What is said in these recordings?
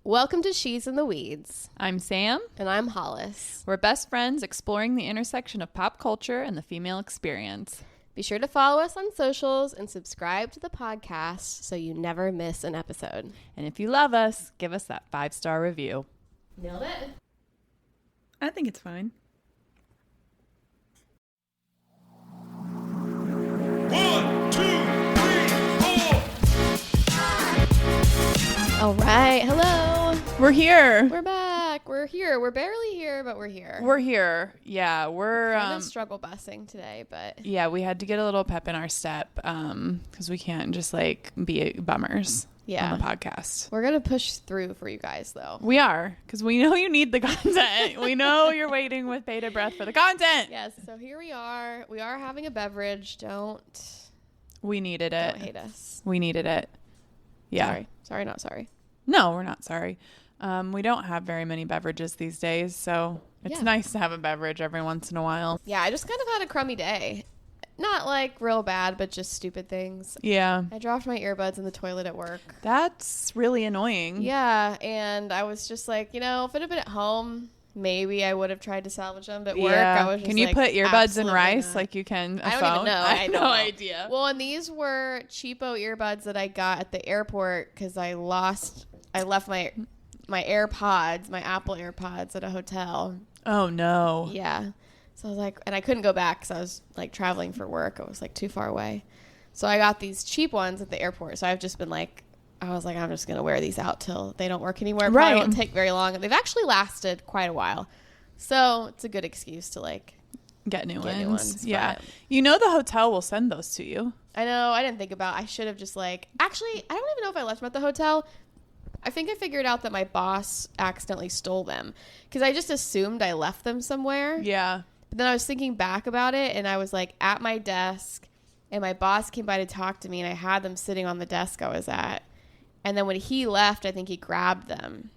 Welcome to She's in the Weeds. I'm Sam. And I'm Hollis. We're best friends exploring the intersection of pop culture and the female experience. Be sure to follow us on socials and subscribe to the podcast so you never miss an episode. And if you love us, give us that 5-star review. Nailed it. I think it's fine. 1, 2, 3, 4. All right. Hello. We're here. We're back. We're here. We're barely here, but we're here. We're here. Yeah, we're kind of struggle busing today, but yeah, we had to get a little pep in our step because we can't just like be bummers on the podcast. We're gonna push through for you guys, though. We are, because we know you need the content. We know you're waiting with bated breath for the content. Yes. So here we are. We are having a beverage. We needed it. Don't hate us. We needed it. Yeah. Sorry. Not sorry. No, we're not sorry. We don't have very many beverages these days, so it's nice to have a beverage every once in a while. Yeah, I just kind of had a crummy day. Not like real bad, but just stupid things. Yeah. I dropped my earbuds in the toilet at work. That's really annoying. Yeah, and I was just like, if it had been at home, maybe I would have tried to salvage them. But at work, I was just Can you like, put earbuds in rice not. like you can a I don't phone? even know. I have no idea. Well, and these were cheapo earbuds that I got at the airport because I left my AirPods, my Apple AirPods at a hotel. Oh, no. Yeah. So I was like, and I couldn't go back because I was like traveling for work. I was like too far away. So I got these cheap ones at the airport. So I've just been like, I was like, I'm just going to wear these out till they don't work anymore. Probably Right. won't take very long. They've actually lasted quite a while. So it's a good excuse to like get new ones. Yeah. But The hotel will send those to you. I know. I didn't think about, I should have just like, actually, I don't even know if I left them at the hotel. I think I figured out that my boss accidentally stole them because I just assumed I left them somewhere. Yeah. But then I was thinking back about it, and I was like at my desk, and my boss came by to talk to me, and I had them sitting on the desk I was at. And then when he left, I think he grabbed them.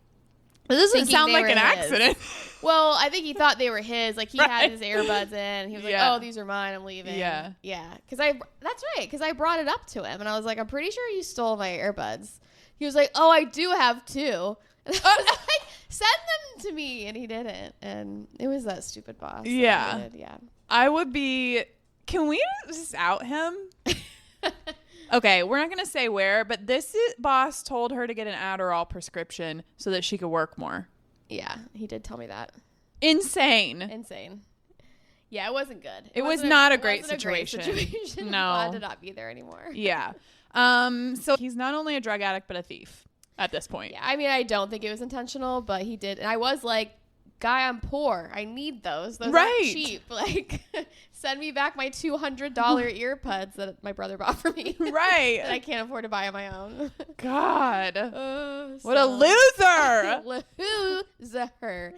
This doesn't sound like an accident. Well, I think he thought they were his. Like he Right. had his earbuds in. And he was like, "Oh, these are mine. I'm leaving." Yeah. Yeah. That's right. Because I brought it up to him, and I was like, "I'm pretty sure you stole my earbuds." He was like, "Oh, I do have 2." And I was like, "Send them to me," and he didn't. And it was that stupid boss. Yeah. Yeah. I would be. Can we just out him? Okay, we're not going to say where, but boss told her to get an Adderall prescription so that she could work more. Yeah, he did tell me that. Insane. Yeah, it wasn't good. It was not a great wasn't situation. A great situation. No. I'm glad to not be there anymore. Yeah. So he's not only a drug addict, but a thief at this point. Yeah, I mean, I don't think it was intentional, but he did. And I was like, guy, I'm poor. I need those. Those aren't cheap. Like, send me back my $200 earbuds that my brother bought for me. Right. That I can't afford to buy on my own. God. What a loser. Loser.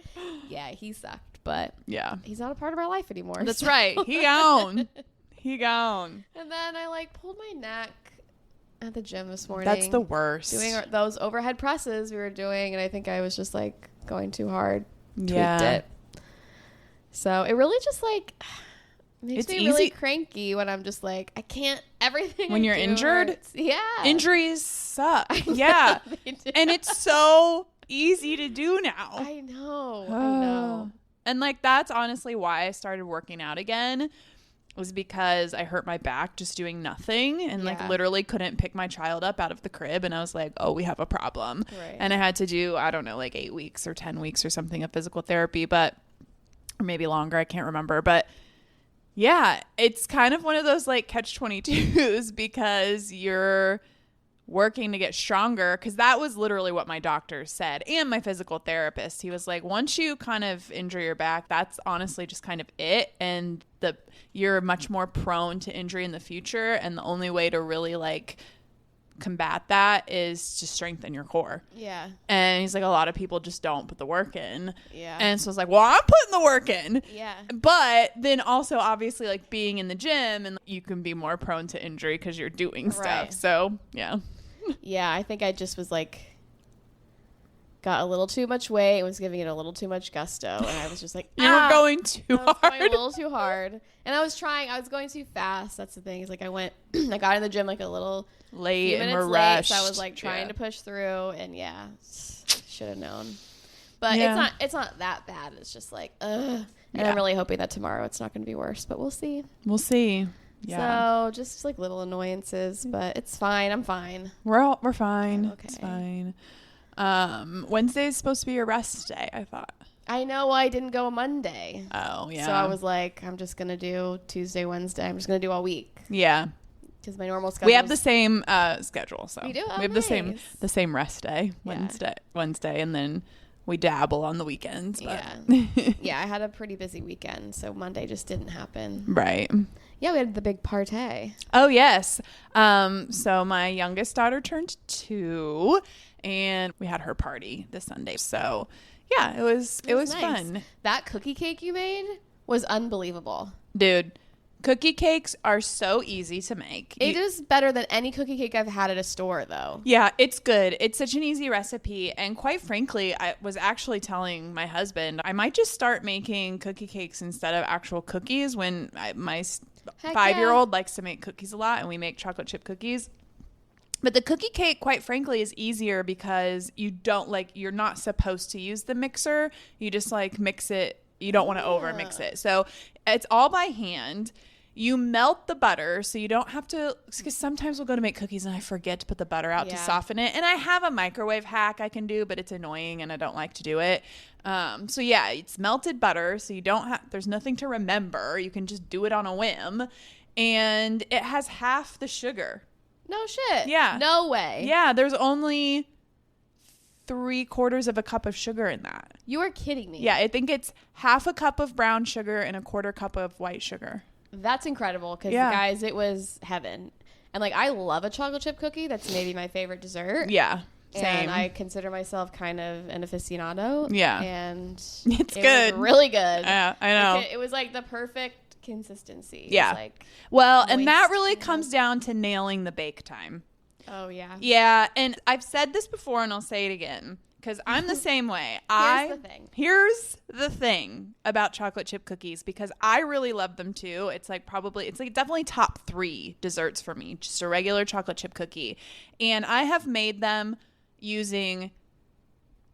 Yeah, he sucked, but Yeah. he's not a part of our life anymore. That's so. right. He gone. He gone. And then I like pulled my neck at the gym this morning. That's the worst. Doing those overhead presses we were doing, and I think I was just like going too hard. Tweaked it. So it really just like makes me really cranky when I'm just like, I can't, everything when you're injured. Hurts. Yeah. Injuries suck. Yeah. And it's so easy to do now. I know. And like, that's honestly why I started working out again, was because I hurt my back just doing nothing and like literally couldn't pick my child up out of the crib. And I was like, oh, we have a problem. Right. And I had to do, I don't know, like 8 weeks or 10 weeks or something of physical therapy, or maybe longer. I can't remember. But yeah, it's kind of one of those like catch-22s because you're working to get stronger, because that was literally what my doctor said, and my physical therapist. He was like, once you kind of injure your back, that's honestly just kind of it, and you're much more prone to injury in the future, and the only way to really like combat that is to strengthen your core. Yeah. And he's like, a lot of people just don't put the work in. Yeah. And so I was like, well, I'm putting the work in. Yeah. But then also obviously like being in the gym, and you can be more prone to injury because you're doing stuff. Right. So yeah. Yeah, I think I just was like, got a little too much weight and was giving it a little too much gusto. And I was just like, you were going too hard. Going a little too hard. And I was going too fast. That's the thing. Is like I got in the gym like a little late and minutes we're late. rushed. So I was like trying to push through, and should have known. But it's not that bad. It's just like, ugh. And I'm really hoping that tomorrow it's not going to be worse, but we'll see. We'll see. Yeah. So just like little annoyances, but it's fine. I'm fine. We're fine. I'm okay. It's fine. Wednesday is supposed to be your rest day, I thought. I know I didn't go Monday. Oh, yeah. So I was like, I'm just going to do Tuesday, Wednesday. I'm just going to do all week. Yeah. Because my normal schedule. We have the same schedule. So we do? Oh, we have the same rest day, Wednesday, and then we dabble on the weekends. But. Yeah, I had a pretty busy weekend, so Monday just didn't happen. Right. Yeah, we had the big party. Oh, yes. So my youngest daughter turned 2, and we had her party this Sunday. So, yeah, it was nice. Fun. That cookie cake you made was unbelievable. Dude, cookie cakes are so easy to make. It is better than any cookie cake I've had at a store, though. Yeah, it's good. It's such an easy recipe. And quite frankly, I was actually telling my husband, I might just start making cookie cakes instead of actual cookies when my 5-year-old likes to make cookies a lot, and we make chocolate chip cookies. But the cookie cake, quite frankly, is easier because you're not supposed to use the mixer. You just mix it. You don't want to over mix it. So it's all by hand. You melt the butter so you don't have to, because sometimes we'll go to make cookies and I forget to put the butter out to soften it. And I have a microwave hack I can do, but it's annoying and I don't like to do it. So yeah, it's melted butter. So there's nothing to remember. You can just do it on a whim. And it has half the sugar. No shit. Yeah. No way. Yeah. There's only 3/4 of a cup of sugar in that. You are kidding me. Yeah. I think it's half a cup of brown sugar and 1/4 cup of white sugar. That's incredible because, guys, it was heaven. And, I love a chocolate chip cookie. That's maybe my favorite dessert. Yeah, same. And I consider myself kind of an aficionado. Yeah. And it's good. Was really good. Yeah, I know. It was, the perfect consistency. Yeah. And that really comes down to nailing the bake time. Oh, yeah. Yeah, and I've said this before and I'll say it again. Because I'm the same way. Here's the thing about chocolate chip cookies, because I really love them too. It's definitely top 3 desserts for me. Just a regular chocolate chip cookie. And I have made them using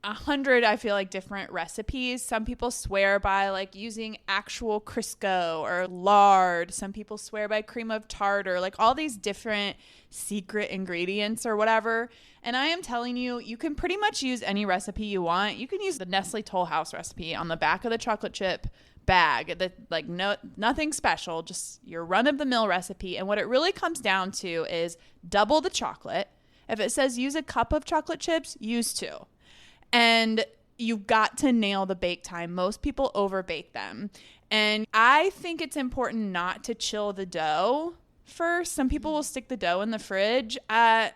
100, I feel different recipes. Some people swear by using actual Crisco or lard. Some people swear by cream of tartar, all these different secret ingredients or whatever. And I am telling you, you can pretty much use any recipe you want. You can use the Nestle Toll House recipe on the back of the chocolate chip bag. Nothing special, just your run-of-the-mill recipe. And what it really comes down to is double the chocolate. If it says use a cup of chocolate chips, use 2. And you've got to nail the bake time. Most people over-bake them. And I think it's important not to chill the dough first. Some people will stick the dough in the fridge.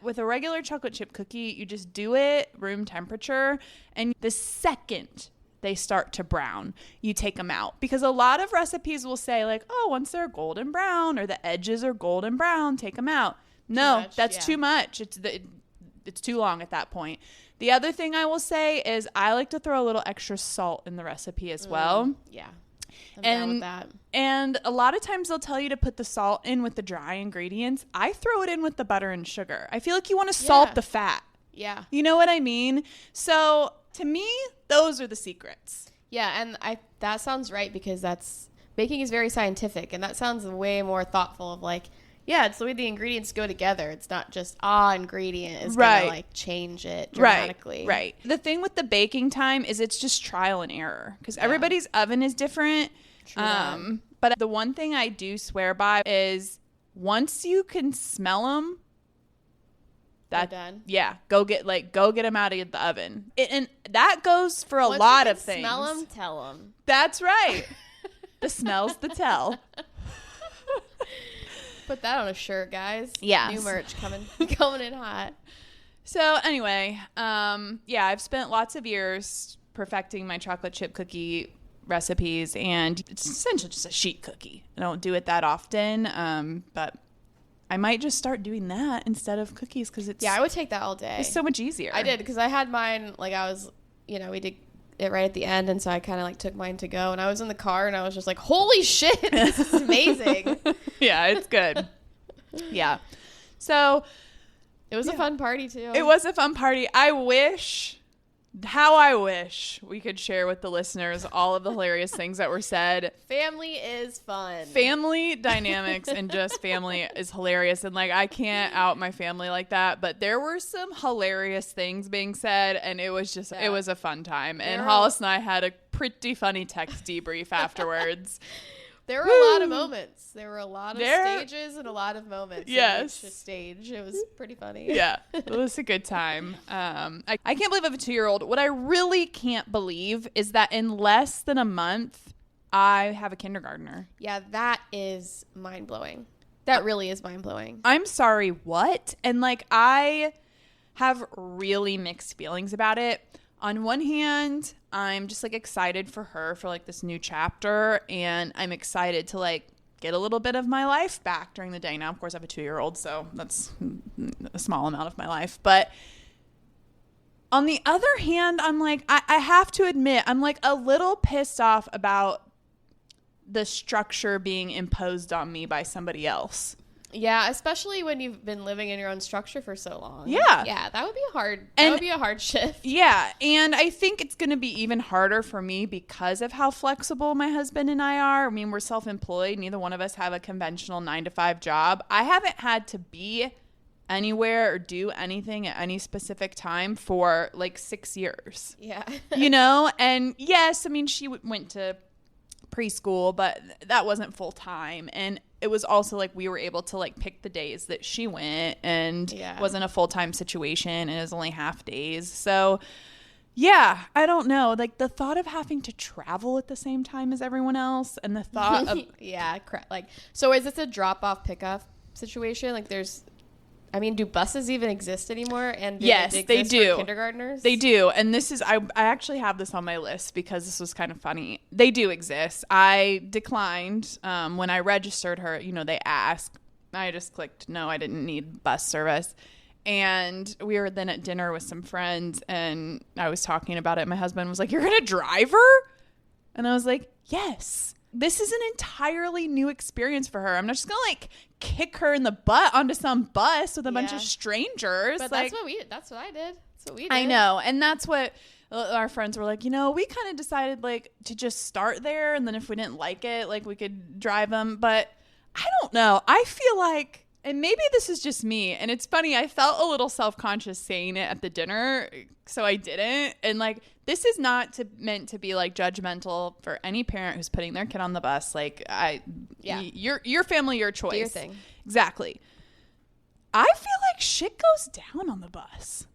With a regular chocolate chip cookie, you just do it room temperature. And the second they start to brown, you take them out. Because a lot of recipes will say once they're golden brown or the edges are golden brown, take them out. No, that's too much. It's too long at that point. The other thing I will say is I like to throw a little extra salt in the recipe as well. Yeah. I'm down with that. And a lot of times they'll tell you to put the salt in with the dry ingredients. I throw it in with the butter and sugar. I feel like you want to salt the fat. Yeah. You know what I mean? So to me, those are the secrets. Yeah, and that sounds right, because baking is very scientific, and that sounds way more thoughtful of it's the way the ingredients go together. It's not just ingredient is going to change it dramatically. Right. The thing with the baking time is it's just trial and error, because everybody's oven is different. But the one thing I do swear by is once you can smell them, that's done. Yeah, go get them out of the oven. And that goes for a lot of things. Smell them, tell them. That's right. The smell's the tell. Put that on a shirt, guys. Yeah. New merch coming in hot. So anyway, I've spent lots of years perfecting my chocolate chip cookie recipes, and it's essentially just a sheet cookie. I don't do it that often, but I might just start doing that instead of cookies, because I would take that all day. It's so much easier. I did, because I had mine, I was, we did it right at the end, and so I kind of took mine to go, and I was in the car and I was just holy shit, this is amazing. Yeah, it's good. Yeah. So it was a fun party too. It was a fun party. I wish How I wish we could share with the listeners all of the hilarious things that were said. Family is fun. Family dynamics and just family is hilarious. And like, I can't out my family like that, but there were some hilarious things being said, and it was just, it was a fun time. And Hollis and I had a pretty funny text debrief afterwards. There were a lot of moments. There were a lot of stages and a lot of moments. Yes. In each stage. It was pretty funny. Yeah. It was a good time. I can't believe I have a 2-year-old. What I really can't believe is that in less than a month, I have a kindergartner. Yeah, that is mind-blowing. That really is mind-blowing. I'm sorry, what? And like, I have really mixed feelings about it. On one hand, I'm just like excited for her for like this new chapter, and I'm excited to like get a little bit of my life back during the day. Now, of course, I have a 2-year-old, so that's a small amount of my life. But on the other hand, I'm like, I have to admit, I'm like a little pissed off about the structure being imposed on me by somebody else. Yeah, especially when you've been living in your own structure for so long. Yeah. Yeah, that would be that would be a hard shift. Yeah, and I think it's going to be even harder for me because of how flexible my husband and I are. I mean, we're self-employed. Neither one of us have a conventional 9-to-5 job. I haven't had to be anywhere or do anything at any specific time for like 6 years. Yeah. You know? And yes, I mean, she went to preschool, but that wasn't full time. And it was also like we were able to like pick the days that she went, and wasn't a full-time situation, and it was only half days. So yeah, I don't know, like the thought of having to travel at the same time as everyone else, and the thought of like, so is this a drop-off pickup situation? Like do buses even exist anymore? And yes, they do. For kindergartners? They do. And this is, I actually have this on my list because this was kind of funny. They do exist. I declined when I registered her. You know, they asked. I just clicked no, I didn't need bus service. And we were then at dinner with some friends, and I was talking about it. My husband was like, "You're going to drive her?" And I was like, "Yes. This is an entirely new experience for her. I'm not just going to like kick her in the butt onto some bus with a bunch of strangers." But like, that's what I did. That's what we did. I know. And that's what our friends were like, you know, we kind of decided like to just start there. And then if we didn't like it, like we could drive them. But I don't know. I feel like, and maybe this is just me, and it's funny, I felt a little self-conscious saying it at the dinner, so I didn't. And like, this is not meant to be like judgmental for any parent who's putting their kid on the bus. Like, your family, your choice. Do your thing. Exactly. I feel like shit goes down on the bus.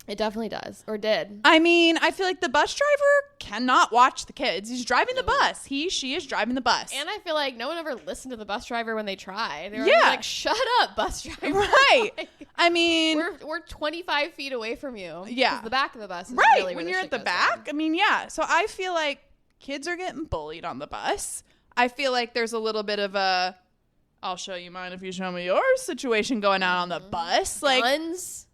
It definitely does, or did. I mean, I feel like the bus driver cannot watch the kids. He's driving the bus. She is driving the bus. And I feel like no one ever listened to the bus driver when they tried. They were like, shut up, bus driver. Right. Like, I mean, we're 25 feet away from you. Yeah. The back of the bus is right. really When you're at the back. Down. I mean, yeah. So I feel like kids are getting bullied on the bus. I feel like there's a little bit of a, I'll show you mine if you show me yours situation going on the bus. Like, guns.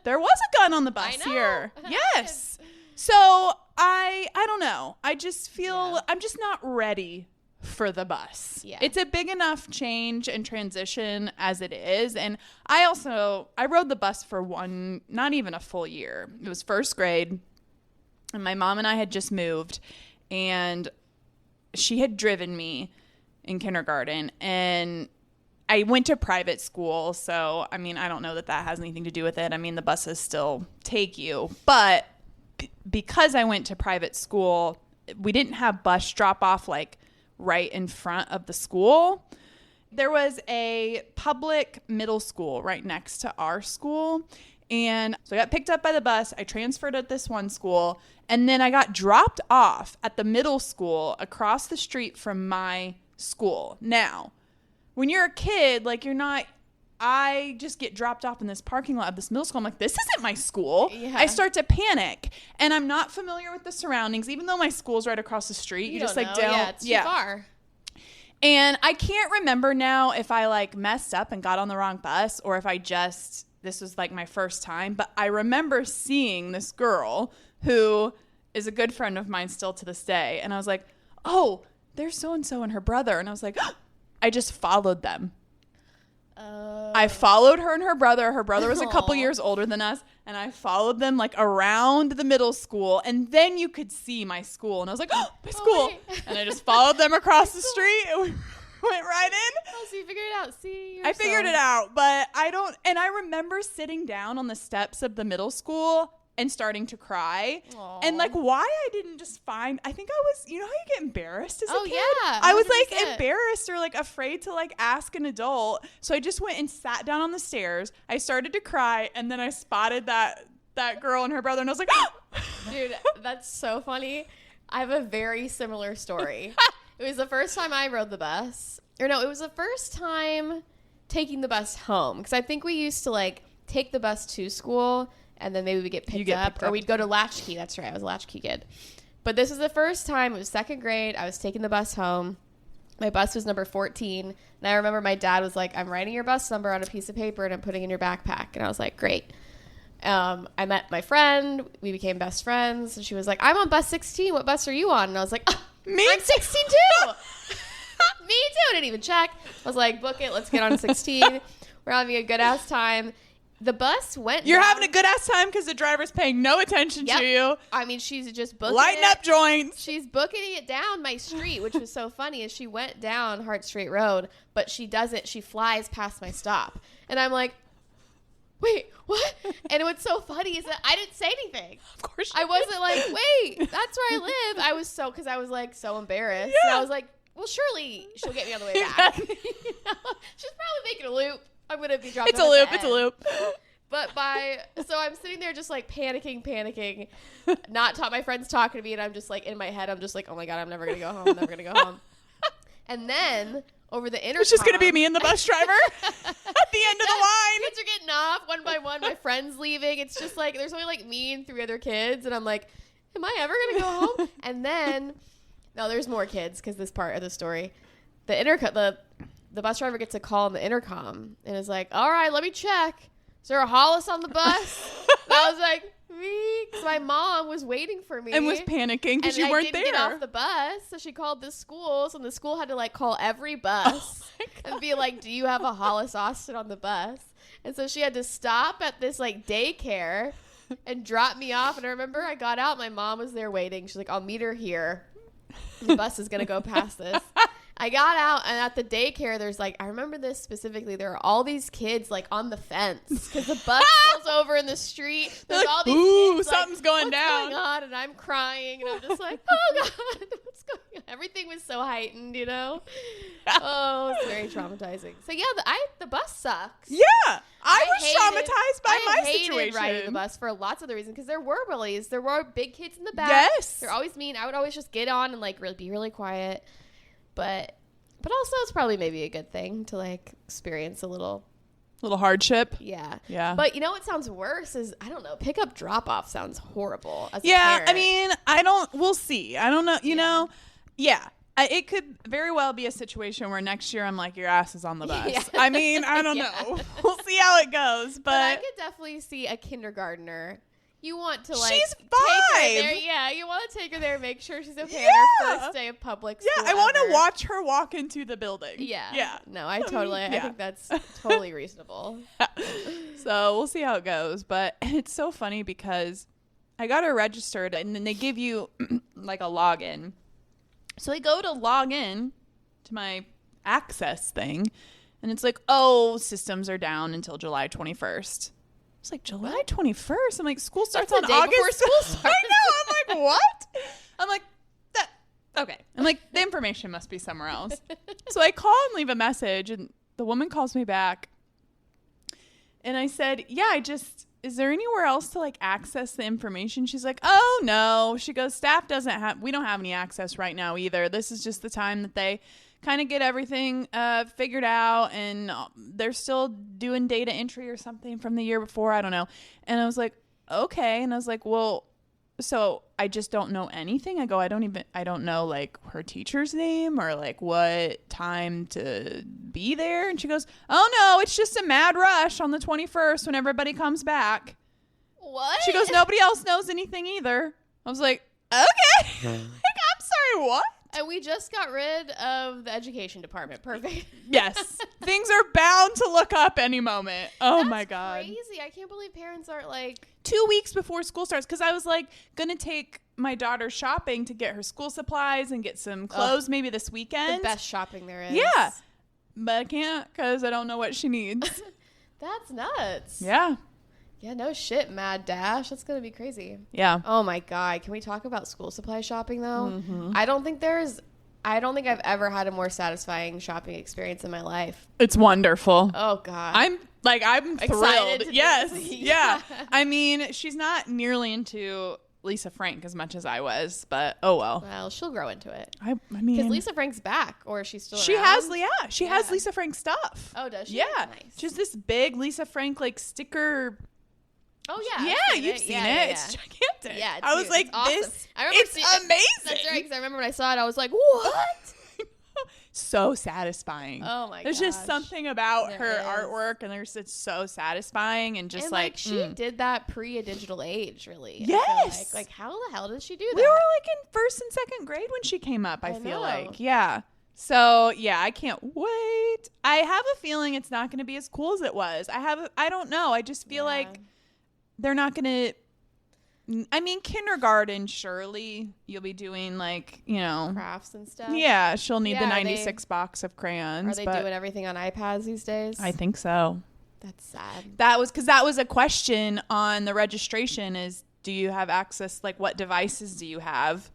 There was a gun on the bus here. Yes. So I don't know. I just feel I'm just not ready for the bus. Yeah. It's a big enough change and transition as it is. And I rode the bus for not even a full year. It was first grade, and my mom and I had just moved, and she had driven me in kindergarten, and I went to private school, so, I mean, I don't know that has anything to do with it. I mean, the buses still take you. But because I went to private school, we didn't have bus drop-off, like, right in front of the school. There was a public middle school right next to our school. And so I got picked up by the bus. I transferred at this one school. And then I got dropped off at the middle school across the street from my school. Now, when you're a kid, like I just get dropped off in this parking lot of this middle school. I'm like, this isn't my school. Yeah. I start to panic, and I'm not familiar with the surroundings, even though my school's right across the street. You just like don't. Yeah, it's too far. And I can't remember now if I like messed up and got on the wrong bus, or if this was like my first time. But I remember seeing this girl who is a good friend of mine still to this day. And I was like, oh, there's so-and-so and her brother. And I was like, I just followed them. I followed her and her brother. Her brother was a couple years older than us. And I followed them like around the middle school, and then you could see my school. And I was like, oh, my school. And I just followed them across the street and we went right in. Oh, so you figured it out. See, I figured it out, but I remember sitting down on the steps of the middle school and starting to cry. Aww. And like why I didn't just I think I was, you know how you get embarrassed as a kid? Yeah, 100%. I was like embarrassed or like afraid to like ask an adult. So I just went and sat down on the stairs. I started to cry, and then I spotted that girl and her brother, and I was like, oh! Dude, that's so funny. I have a very similar story. It was the first time I rode the bus. Or no, it was the first time taking the bus home, because I think we used to like take the bus to school and then maybe we get picked up, or we'd go to Latchkey. That's right. I was a Latchkey kid. But this was the first time. It was second grade. I was taking the bus home. My bus was number 14. And I remember my dad was like, I'm writing your bus number on a piece of paper and I'm putting it in your backpack. And I was like, great. I met my friend. We became best friends. And she was like, I'm on bus 16. What bus are you on? And I was like, oh, me? I'm 16 too. Me too. I didn't even check. I was like, book it. Let's get on 16. We're having a good ass time. The bus went You're down. having a good ass time because the driver's paying no attention to you. I mean, she's just booking Lighten up joints. She's booking it down my street, which was so funny, is she went down Hart Street Road, but she doesn't. She flies past my stop. And I'm like, wait, what? And what's so funny is that I didn't say anything. Of course I wasn't like, wait, that's where I live. I was because I was like so embarrassed. Yeah. And I was like, well, surely she'll get me on the way back. You know? She's probably making a loop. I'm going to be dropped It's a loop. It's a loop. But so I'm sitting there just like panicking, my friend's talking to me, and I'm just like in my head, I'm just like, oh my God, I'm never going to go home. And then over the intercom. It's just going to be me and the bus driver at the end of the line. Kids are getting off one by one. My friend's leaving. It's just like, there's only like me and 3 other kids. And I'm like, am I ever going to go home? And then, no, there's more kids because this part of the story, the bus driver gets a call on the intercom and is like, all right, let me check. Is there a Hollis on the bus? And I was like, me? Because my mom was waiting for me. And was panicking because you weren't there. And I didn't get off the bus. So she called the school. So the school had to like call every bus and be like, do you have a Hollis Austin on the bus? And so she had to stop at this like daycare and drop me off. And I remember I got out. My mom was there waiting. She's like, I'll meet her here. The bus is going to go past this. I got out, and at the daycare, there's like, I remember this specifically, there are all these kids like on the fence because the bus pulls over in the street. There's like, all these kids, something's going what's down. Going on? And I'm crying, and I'm just like, oh God, what's going on? Everything was so heightened, you know? Oh, it's very traumatizing. So yeah, the bus sucks. Yeah, I was traumatized by my situation. I hated riding the bus for lots of the reasons because there were bullies. There were big kids in the back. Yes, they're always mean. I would always just get on and like be really quiet. But also it's probably maybe a good thing to like experience a little hardship. Yeah. But you know what sounds worse is, I don't know, pick up drop off sounds horrible as a parent. I mean, we'll see. I don't know, you know. Yeah. It could very well be a situation where next year I'm like, your ass is on the bus. Yeah. I mean, I don't know. We'll see how it goes. But I could definitely see a kindergartner. You want to like she's 5. Take her there. Yeah, you want to take her there, make sure she's okay on her first day of public school. Yeah, I want to watch her walk into the building. Yeah. No, I think that's totally reasonable. So we'll see how it goes. But it's so funny because I got her registered and then they give you like a login. So I go to log in to my access thing and it's like, oh, systems are down until July 21st. It's like, July 21st? I'm like, school starts on August. Before school starts. I know. I'm like, what? I'm like, okay. I'm like, the information must be somewhere else. So I call and leave a message, and the woman calls me back. And I said, yeah, is there anywhere else to like access the information? She's like, oh, no. She goes, staff we don't have any access right now either. This is just the time that they kind of get everything figured out, and they're still doing data entry or something from the year before. I don't know. And I was like, okay. And I was like, well, so I just don't know anything. I go, I don't know like her teacher's name or like what time to be there. And she goes, oh no, it's just a mad rush on the 21st when everybody comes back. What? She goes, nobody else knows anything either. I was like, okay. Like, I'm sorry, what? And we just got rid of the education department. Perfect. Yes. Things are bound to look up any moment. Oh, that's my God. Crazy. I can't believe parents aren't like 2 weeks before school starts. Because I was like going to take my daughter shopping to get her school supplies and get some clothes maybe this weekend. The best shopping there is. Yeah. But I can't because I don't know what she needs. That's nuts. Yeah. Yeah, no shit, Mad Dash. That's going to be crazy. Yeah. Oh, my God. Can we talk about school supply shopping, though? Mm-hmm. I don't think I've ever had a more satisfying shopping experience in my life. It's wonderful. Oh, God. I'm thrilled. Yes. Yeah. I mean, she's not nearly into Lisa Frank as much as I was, but oh well. Well, she'll grow into it. I mean, because Lisa Frank's back, or she's still she around? has Lisa Frank stuff. Oh, does she? Yeah. Nice. She's this big Lisa Frank like sticker. Oh yeah. Yeah, you've seen it. Yeah. It's gigantic. Yeah, I was like, awesome. this. It's amazing. That's right. Because I remember when I saw it, I was like, what? So satisfying. Oh my god. There's just something about There her is. artwork, and it's so satisfying, and just and she did that pre a digital age, really. Yes. Like how the hell did she do that? We were like in first and second grade when she came up. I feel like, yeah. So yeah, I can't wait. I have a feeling it's not going to be as cool as it was. I don't know. I just feel like they're not going to. I mean, kindergarten, surely you'll be doing like, crafts and stuff. Yeah, she'll need the 96 box of crayons. Are they doing everything on iPads these days? I think so. That's sad. That was a question on the registration is, do you have access? Like, what devices do you have?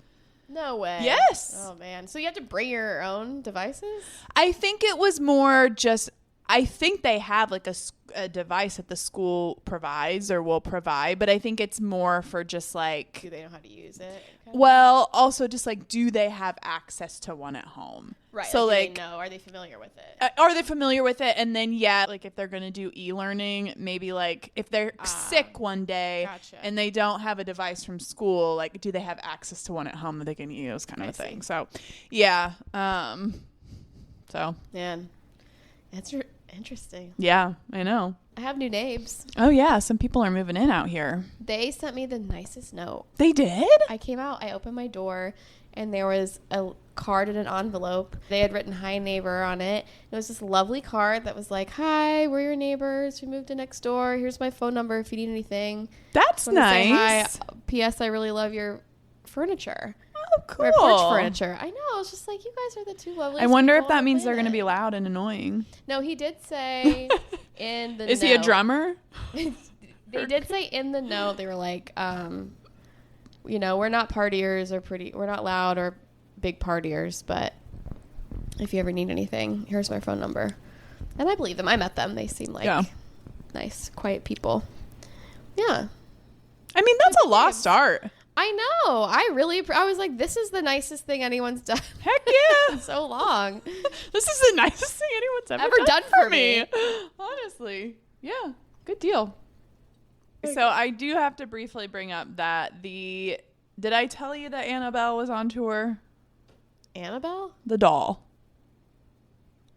No way. Yes. Oh, man. So you have to bring your own devices? I think it was more just, I think they have like a device that the school provides or will provide, but I think it's more for just like, do they know how to use it? Well, also just like, do they have access to one at home? Right. So like, do they know? Are they familiar with it? Are they familiar with it? And then, like if they're going to do e-learning, maybe like if they're sick one day and they don't have a device from school, like do they have access to one at home that they can use, kind of a thing. So, yeah. So. Man, that's interesting. Yeah, I know. I have new neighbors. Oh, yeah. Some people are moving in out here. They sent me the nicest note. They did? I came out, I opened my door, and there was a card in an envelope. They had written "Hi Neighbor" on it. It was this lovely card that was like, "Hi, we're your neighbors. We moved in next door. Here's my phone number if you need anything." That's nice. Hi. P.S. I really love your furniture. Oh, cool. Or porch furniture. I know. I was just like, you guys are the two loveliest. I wonder if that means they're going to be loud and annoying. No, he did say in the Is he a drummer? They did say in the note, they were like, we're not partiers we're not loud or big partiers, but if you ever need anything, here's my phone number. And I believe them. I met them. They seem like nice, quiet people. Yeah. I mean, that's a lost art. I know. I was like, this is the nicest thing anyone's done. Heck yeah. In so long. This is the nicest thing anyone's ever done for me. Honestly. Yeah. Good deal. So I do have to briefly bring up that did I tell you that Annabelle was on tour? Annabelle? The doll.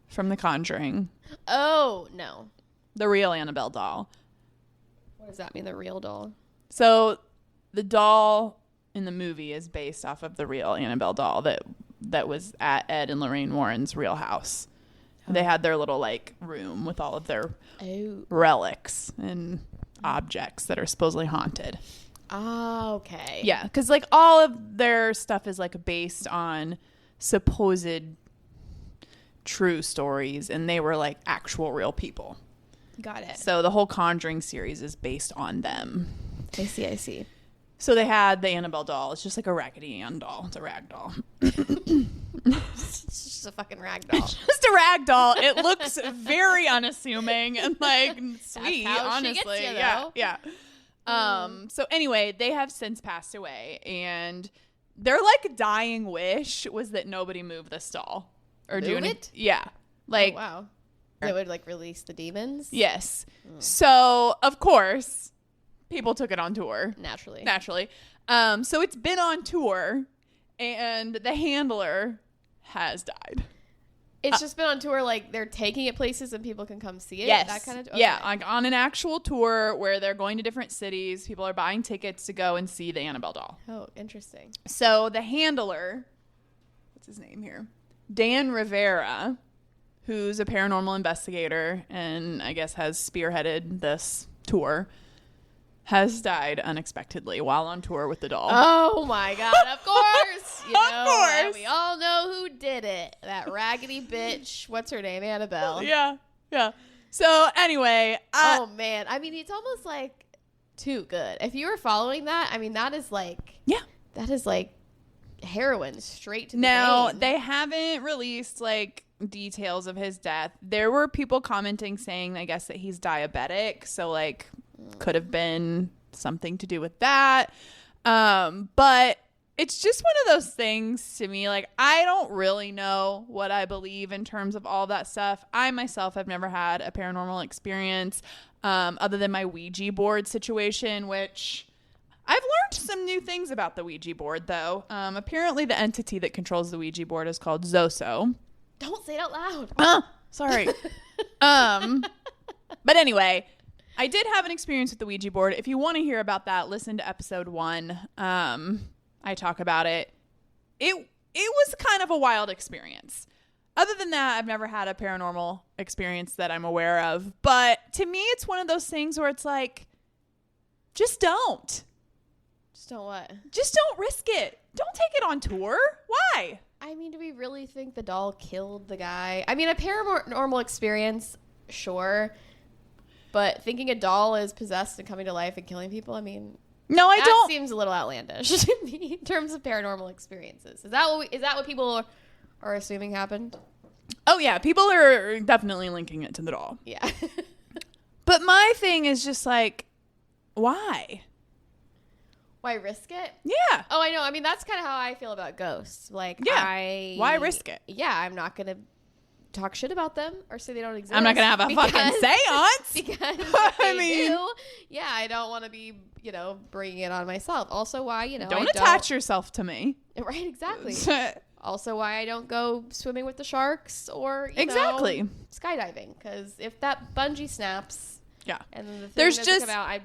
From The Conjuring. Oh, no. The real Annabelle doll. What does that mean, the real doll? So the doll in the movie is based off of the real Annabelle doll that was at Ed and Lorraine Warren's real house. Oh. They had their little like room with all of their relics and objects that are supposedly haunted. Oh, okay. Yeah, because like all of their stuff is like based on supposed true stories, and they were like actual real people. Got it. So the whole Conjuring series is based on them. I see. So they had the Annabelle doll. It's just like a Raggedy Ann doll. It's a rag doll. It's just a fucking rag doll. It's just a rag doll. It looks very unassuming and like sweet, That's how honestly. She gets you, though. Yeah. So anyway, they have since passed away, and their like dying wish was that nobody move this doll or do it. Yeah. Like, oh, wow. They would like release the demons. Yes. So of course, people took it on tour. Naturally. So it's been on tour, and the handler has died. It's just been on tour, like they're taking it places and people can come see it? Yes. That kind of Yeah, like on an actual tour where they're going to different cities. People are buying tickets to go and see the Annabelle doll. Oh, interesting. So the handler, what's his name here? Dan Rivera, who's a paranormal investigator and I guess has spearheaded this tour, has died unexpectedly while on tour with the doll. Oh my God, of course. Of course. We all know who did it. That raggedy bitch. What's her name? Annabelle. Yeah. So anyway. Oh man. I mean, it's almost like too good. If you were following that, I mean, that is like. Yeah. That is like heroin straight to the Now, vein. they haven't released like details of his death. There were people commenting saying, I guess, that he's diabetic. So like could have been something to do with that. But it's just one of those things to me. Like, I don't really know what I believe in terms of all that stuff. I myself have never had a paranormal experience other than my Ouija board situation, which I've learned some new things about the Ouija board, though. Apparently, the entity that controls the Ouija board is called Zoso. Don't say it out loud. Sorry. But anyway, I did have an experience with the Ouija board. If you want to hear about that, listen to episode 1. I talk about it. It was kind of a wild experience. Other than that, I've never had a paranormal experience that I'm aware of. But to me, it's one of those things where it's like, just don't. Just don't what? Just don't risk it. Don't take it on tour. Why? I mean, do we really think the doll killed the guy? I mean, a paranormal experience, sure. But thinking a doll is possessed and coming to life and killing people, I mean, no, I don't. That seems a little outlandish to me in terms of paranormal experiences. Is that what people are assuming happened? Oh yeah, people are definitely linking it to the doll. Yeah. But my thing is just like, why? Why risk it? Yeah. Oh, I know. I mean, that's kind of how I feel about ghosts. Like, yeah. Why risk it? Yeah, I'm not gonna talk shit about them or say they don't exist. I'm not gonna have a fucking seance. Because I mean, yeah, I don't want to be, bringing it on myself. Also, why, don't attach yourself to me. Right, exactly. Also, why I don't go swimming with the sharks or exactly skydiving, because if that bungee snaps, yeah, and then the thing there's doesn't just come out,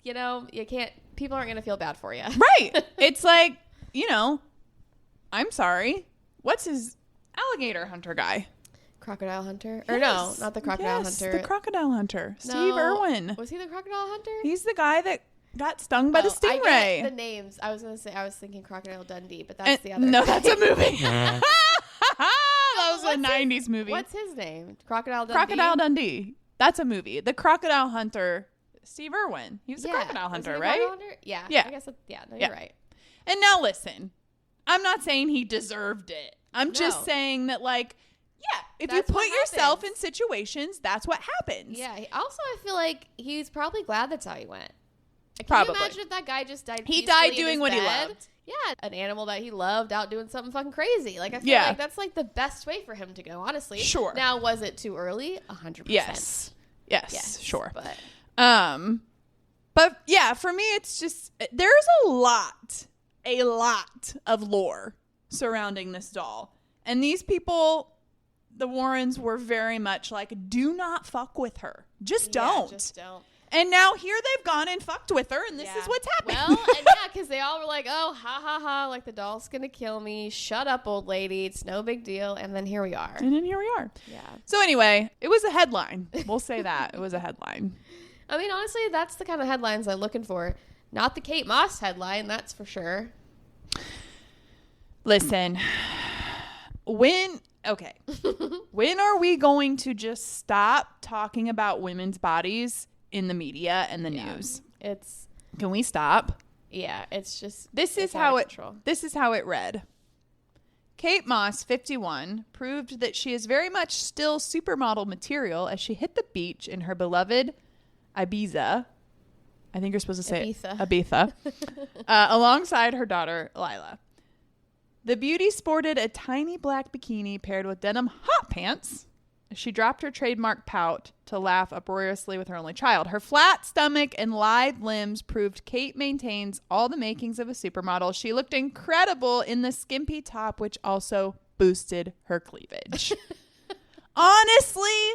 you can't. People aren't gonna feel bad for you, right? It's like, I'm sorry. What's his alligator hunter guy? Crocodile hunter? Yes. Or no, not the crocodile hunter. The crocodile hunter. No. Steve Irwin. Was he the crocodile hunter? He's the guy that got stung by the stingray. I get the names. I was thinking Crocodile Dundee, but that's the other. No, guy. that's a movie. That was a 90s movie. What's his name? Crocodile Dundee? Crocodile Dundee. That's a movie. The crocodile hunter, Steve Irwin. He was the crocodile hunter, right? Crocodile hunter? Yeah. I guess you're right. And now listen, I'm not saying he deserved it. I'm just saying that, like, yeah, if you put yourself in situations, that's what happens. Yeah. Also, I feel like he's probably glad that's how he went. Probably. Can you imagine if that guy just died? He died doing what he loved. Yeah, an animal that he loved out doing something fucking crazy. Like, I feel like that's like the best way for him to go, honestly. Sure. Now, was it too early? 100%. Yes, sure. But yeah, for me, it's just, there's a lot of lore surrounding this doll. And these people, the Warrens, were very much like, do not fuck with her. Just don't. Just don't. And now here they've gone and fucked with her, and this is what's happening. Well, and yeah, because they all were like, oh, ha, ha, ha, like the doll's going to kill me. Shut up, old lady. It's no big deal. And then here we are. Yeah. So anyway, it was a headline. We'll say that. It was a headline. I mean, honestly, that's the kind of headlines I'm looking for. Not the Kate Moss headline, that's for sure. Listen, when are we going to just stop talking about women's bodies in the media and the news? Can we stop? Yeah, it's just this is how it read. Kate Moss, 51, proved that she is very much still supermodel material as she hit the beach in her beloved Ibiza. I think you're supposed to say Ibiza. Alongside her daughter, Lila. The beauty sported a tiny black bikini paired with denim hot pants. She dropped her trademark pout to laugh uproariously with her only child. Her flat stomach and lithe limbs proved Kate maintains all the makings of a supermodel. She looked incredible in the skimpy top, which also boosted her cleavage. Honestly,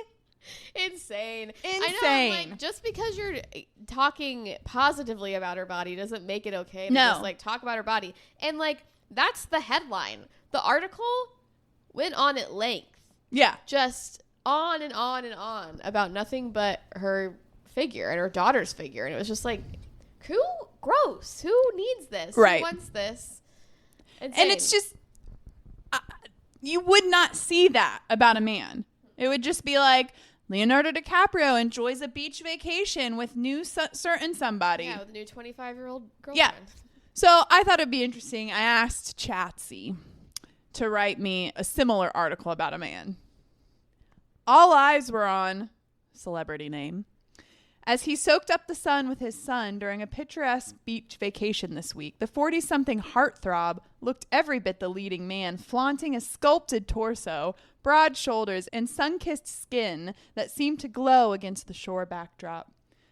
insane. I know, like, just because you're talking positively about her body doesn't make it okay to just like talk about her body. And like, That's the headline. The article went on at length. Yeah. Just on and on and on about nothing but her figure and her daughter's figure. And it was just like, who? Gross. Who needs this? Right. Who wants this? Insane. And it's just, you would not see that about a man. It would just be like, Leonardo DiCaprio enjoys a beach vacation with new certain somebody. Yeah, with a new 25-year-old girlfriend. Yeah. So I thought it'd be interesting. I asked Chatsy to write me a similar article about a man. All eyes were on, celebrity name, as he soaked up the sun with his son during a picturesque beach vacation this week. The 40-something heartthrob looked every bit the leading man, flaunting a sculpted torso, broad shoulders, and sun-kissed skin that seemed to glow against the shore backdrop.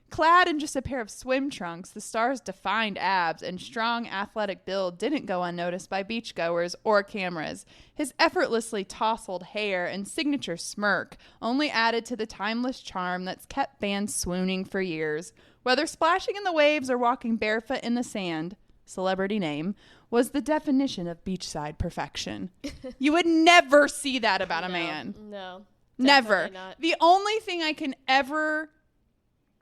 Clad in just a pair of swim trunks, the star's defined abs and strong athletic build didn't go unnoticed by beachgoers or cameras. His effortlessly tousled hair and signature smirk only added to the timeless charm that's kept fans swooning for years. Whether splashing in the waves or walking barefoot in the sand, celebrity name, was the definition of beachside perfection. You would never see that about a man. No. Never. Not. The only thing I can ever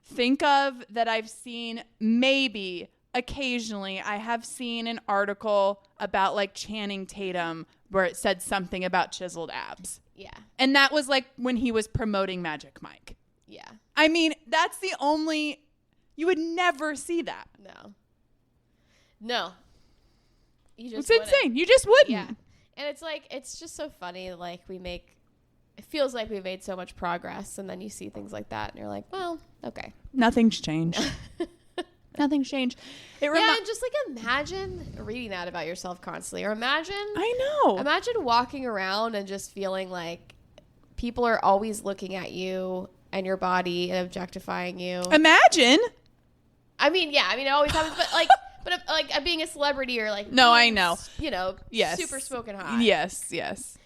think of that I've seen, maybe occasionally, I have seen an article about like Channing Tatum where it said something about chiseled abs. Yeah. And that was like when he was promoting Magic Mike. Yeah. I mean, that's the only, you would never see that. No. You just It's insane. You just wouldn't. Yeah. And it's like, it's just so funny. Like it feels like we've made so much progress, and then you see things like that and you're like, well, okay. Nothing's changed. Nothing's changed. And just like imagine reading that about yourself constantly, or imagine walking around and just feeling like people are always looking at you and your body and objectifying you. Imagine. I mean, yeah, it always happens, but like being a celebrity or like, no, I know, yes, super smoking hot. Yes.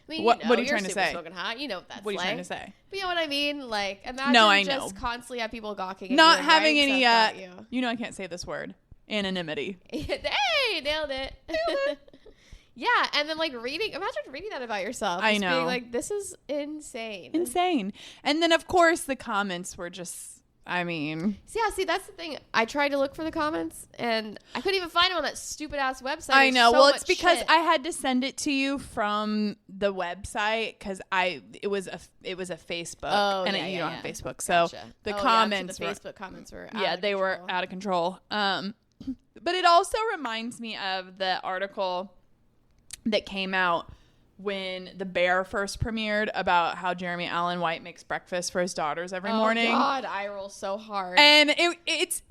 I mean, what are you trying to say? Smoking hot, you know what that's what are you like. trying to say? But you know what I mean? Like, imagine just constantly have people gawking at not you having any. you. I can't say this word. Anonymity. Hey, nailed it. Yeah, and then imagine reading that about yourself. I know. Being like, this is insane. And then of course the comments were just. See, that's the thing. I tried to look for the comments, and I couldn't even find them on that stupid ass website. I know. Well, it's because I had to send it to you from the website because it was a Facebook. Oh, and you don't have Facebook, so gotcha. the comments, the Facebook comments were were out of control. But it also reminds me of the article that came out when The Bear first premiered about how Jeremy Allen White makes breakfast for his daughters every morning. Oh God, I roll so hard. And it's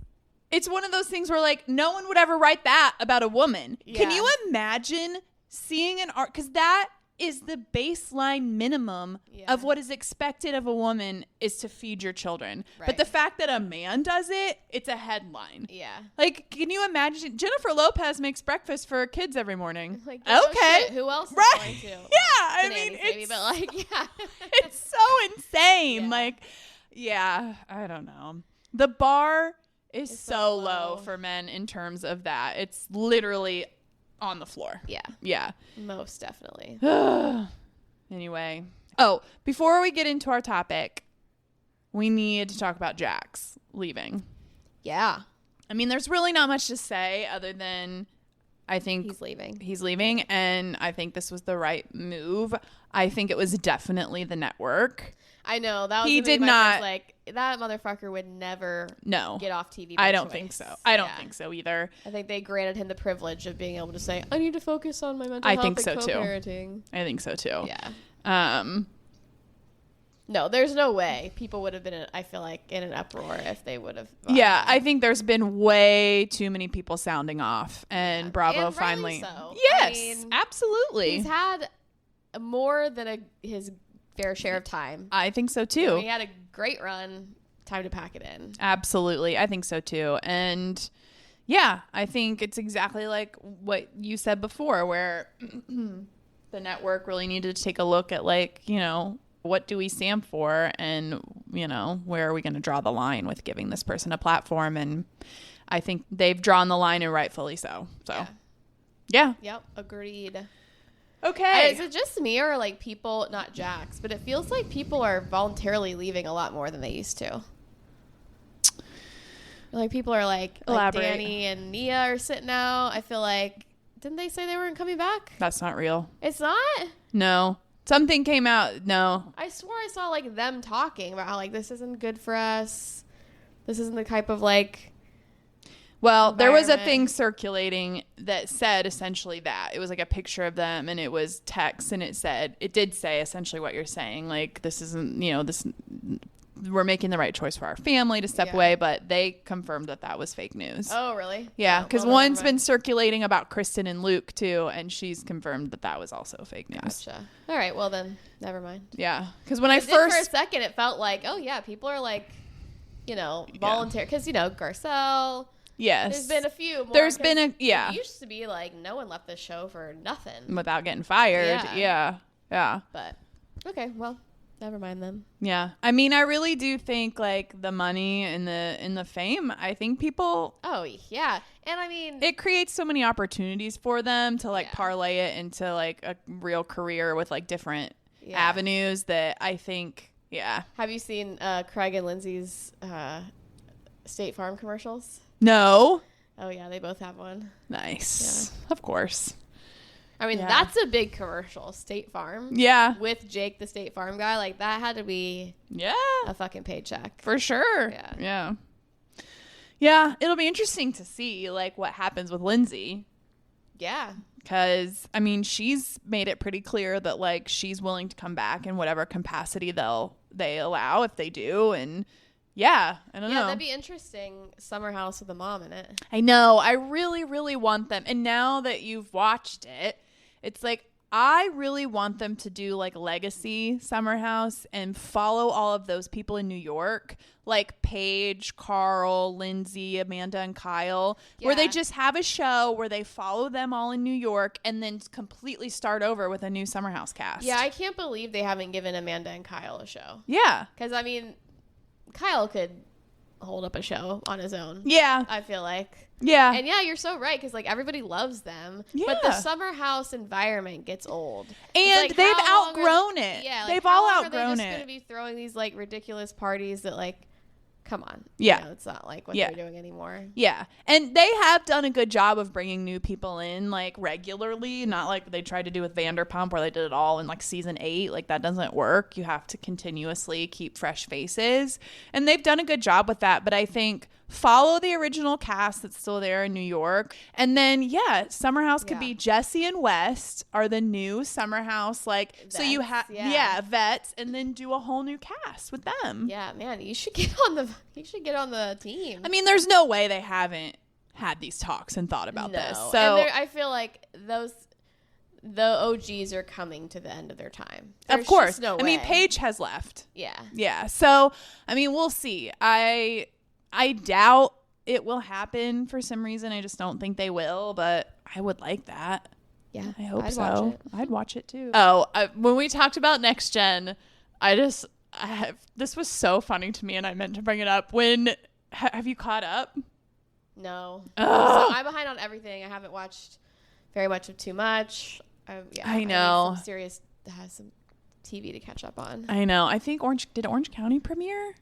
one of those things where like no one would ever write that about a woman. Yeah. Can you imagine seeing an art? Because that is the baseline minimum of what is expected of a woman is to feed your children. Right. But the fact that a man does it, it's a headline. Yeah. Like, can you imagine? Jennifer Lopez makes breakfast for her kids every morning. Like, okay. Who else is going to? Yeah. It's so insane. Yeah. Like, yeah, I don't know. The bar is so low for men in terms of that. It's literally on the floor. Yeah. Most definitely. Anyway. Oh, before we get into our topic, we need to talk about Jax leaving. Yeah. There's really not much to say other than I think he's leaving, and I think this was the right move. I think it was definitely the network. I know that was he did not like that motherfucker would never get off TV. I don't think so. I don't think so either. I think they granted him the privilege of being able to say, "I need to focus on my mental health and co-parenting." I think so too. Yeah. No, there's no way people would have been, I feel like, in an uproar if they would have. Yeah, I think there's been way too many people sounding off, and Bravo and finally. So. Yes, absolutely. He's had more than his fair share of time. I think so too. He had a great run. Time to pack it in. Absolutely, I think so too. And yeah, I think it's exactly like what you said before, where the network really needed to take a look at what do we stand for, and where are we going to draw the line with giving this person a platform. And I think they've drawn the line, and rightfully so. Yeah. Yep. Agreed. Okay. Is it just me or like people, not Jax, but it feels like people are voluntarily leaving a lot more than they used to. Like people are like Danny and Nia are sitting out. I feel like, didn't they say they weren't coming back? That's not real. It's not? No. Something came out. No. I swore I saw like them talking about how like this isn't good for us. This isn't the type of like. Well, there was a thing circulating that said essentially that. It was like a picture of them and it was text and it did say essentially what you're saying. Like, this isn't, we're making the right choice for our family to step away, but they confirmed that was fake news. Oh, really? Yeah, because one's been circulating about Kristen and Luke too, and she's confirmed that was also fake news. Gotcha. All right, well then, never mind. Yeah, because when for a second, it felt like, oh yeah, people are like, voluntary, because Garcelle. Yes. There's been a few more. There's been It used to be like no one left the show for nothing. Without getting fired. Yeah. But, okay, well, never mind then. Yeah. I mean, I really do think like the money and the fame, I think people. Oh, yeah. And I mean. It creates so many opportunities for them to like parlay it into like a real career with like different avenues that I think, Have you seen Craig and Lindsay's State Farm commercials? No. Oh, yeah, they both have one. Nice. Yeah. Of course. I mean, that's a big commercial. State Farm. Yeah. With Jake, the State Farm guy. Like, that had to be a fucking paycheck. For sure. Yeah. Yeah. It'll be interesting to see, like, what happens with Lindsay. Yeah. Because, I mean, she's made it pretty clear that, like, she's willing to come back in whatever capacity they allow if they do. And... yeah, I don't know. Yeah, that'd be interesting. Summer House with a mom in it. I know. I really, really want them. And now that you've watched it, it's like I really want them to do like Legacy Summer House and follow all of those people in New York, like Paige, Carl, Lindsay, Amanda, and Kyle, where they just have a show where they follow them all in New York and then completely start over with a new Summer House cast. Yeah, I can't believe they haven't given Amanda and Kyle a show. Yeah. Because, I mean... Kyle could hold up a show on his own. Yeah. I feel like. Yeah. And yeah, you're so right because like everybody loves them. Yeah. But the Summer House environment gets old. And like, they've outgrown it. Yeah. Like, they've all outgrown it. Are they just going to be throwing these like ridiculous parties that like, come on. Yeah. It's not like what they're doing anymore. Yeah. And they have done a good job of bringing new people in like regularly, not like they tried to do with Vanderpump where they did it all in like season 8. Like that doesn't work. You have to continuously keep fresh faces. And they've done a good job with that. But I think follow the original cast that's still there in New York. And then, Summer House could be Jesse and West are the new Summer House. Like, vets, so you have, vets, and then do a whole new cast with them. Yeah, man, you should get on the team. I mean, there's no way they haven't had these talks and thought about this. So and I feel like the OGs are coming to the end of their time. There's of course. No way. I mean, Paige has left. Yeah. Yeah. So, I mean, we'll see. I doubt it will happen for some reason. I just don't think they will, but I would like that. Yeah. I hope so. Watch it. I'd watch it too. Oh, when we talked about Next Gen, this was so funny to me and I meant to bring it up. Have you caught up? No. So I'm behind on everything. I haven't watched very much of Too Much. I know. Some TV to catch up on. I know. I think Orange County premiere?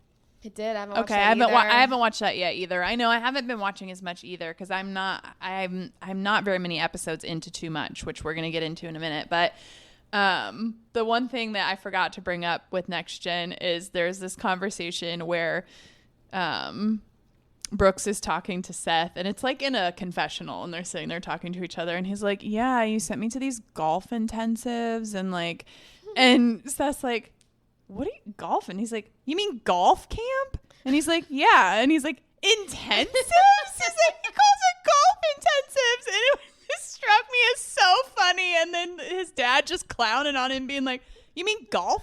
It did. I haven't watched that either. I haven't watched that yet either. I know I haven't been watching as much either because I'm not very many episodes into Too Much, which we're going to get into in a minute. But the one thing that I forgot to bring up with Next Gen is there's this conversation where Brooks is talking to Seth and it's like in a confessional and they're sitting there talking to each other and he's like, yeah, you sent me to these golf intensives and Seth's like, what are you golfing? He's like, you mean golf camp? And he's like, yeah. And he's like, intensives? He's like, he calls it golf intensives. And it just struck me as so funny. And then his dad just clowning on him being like, you mean golf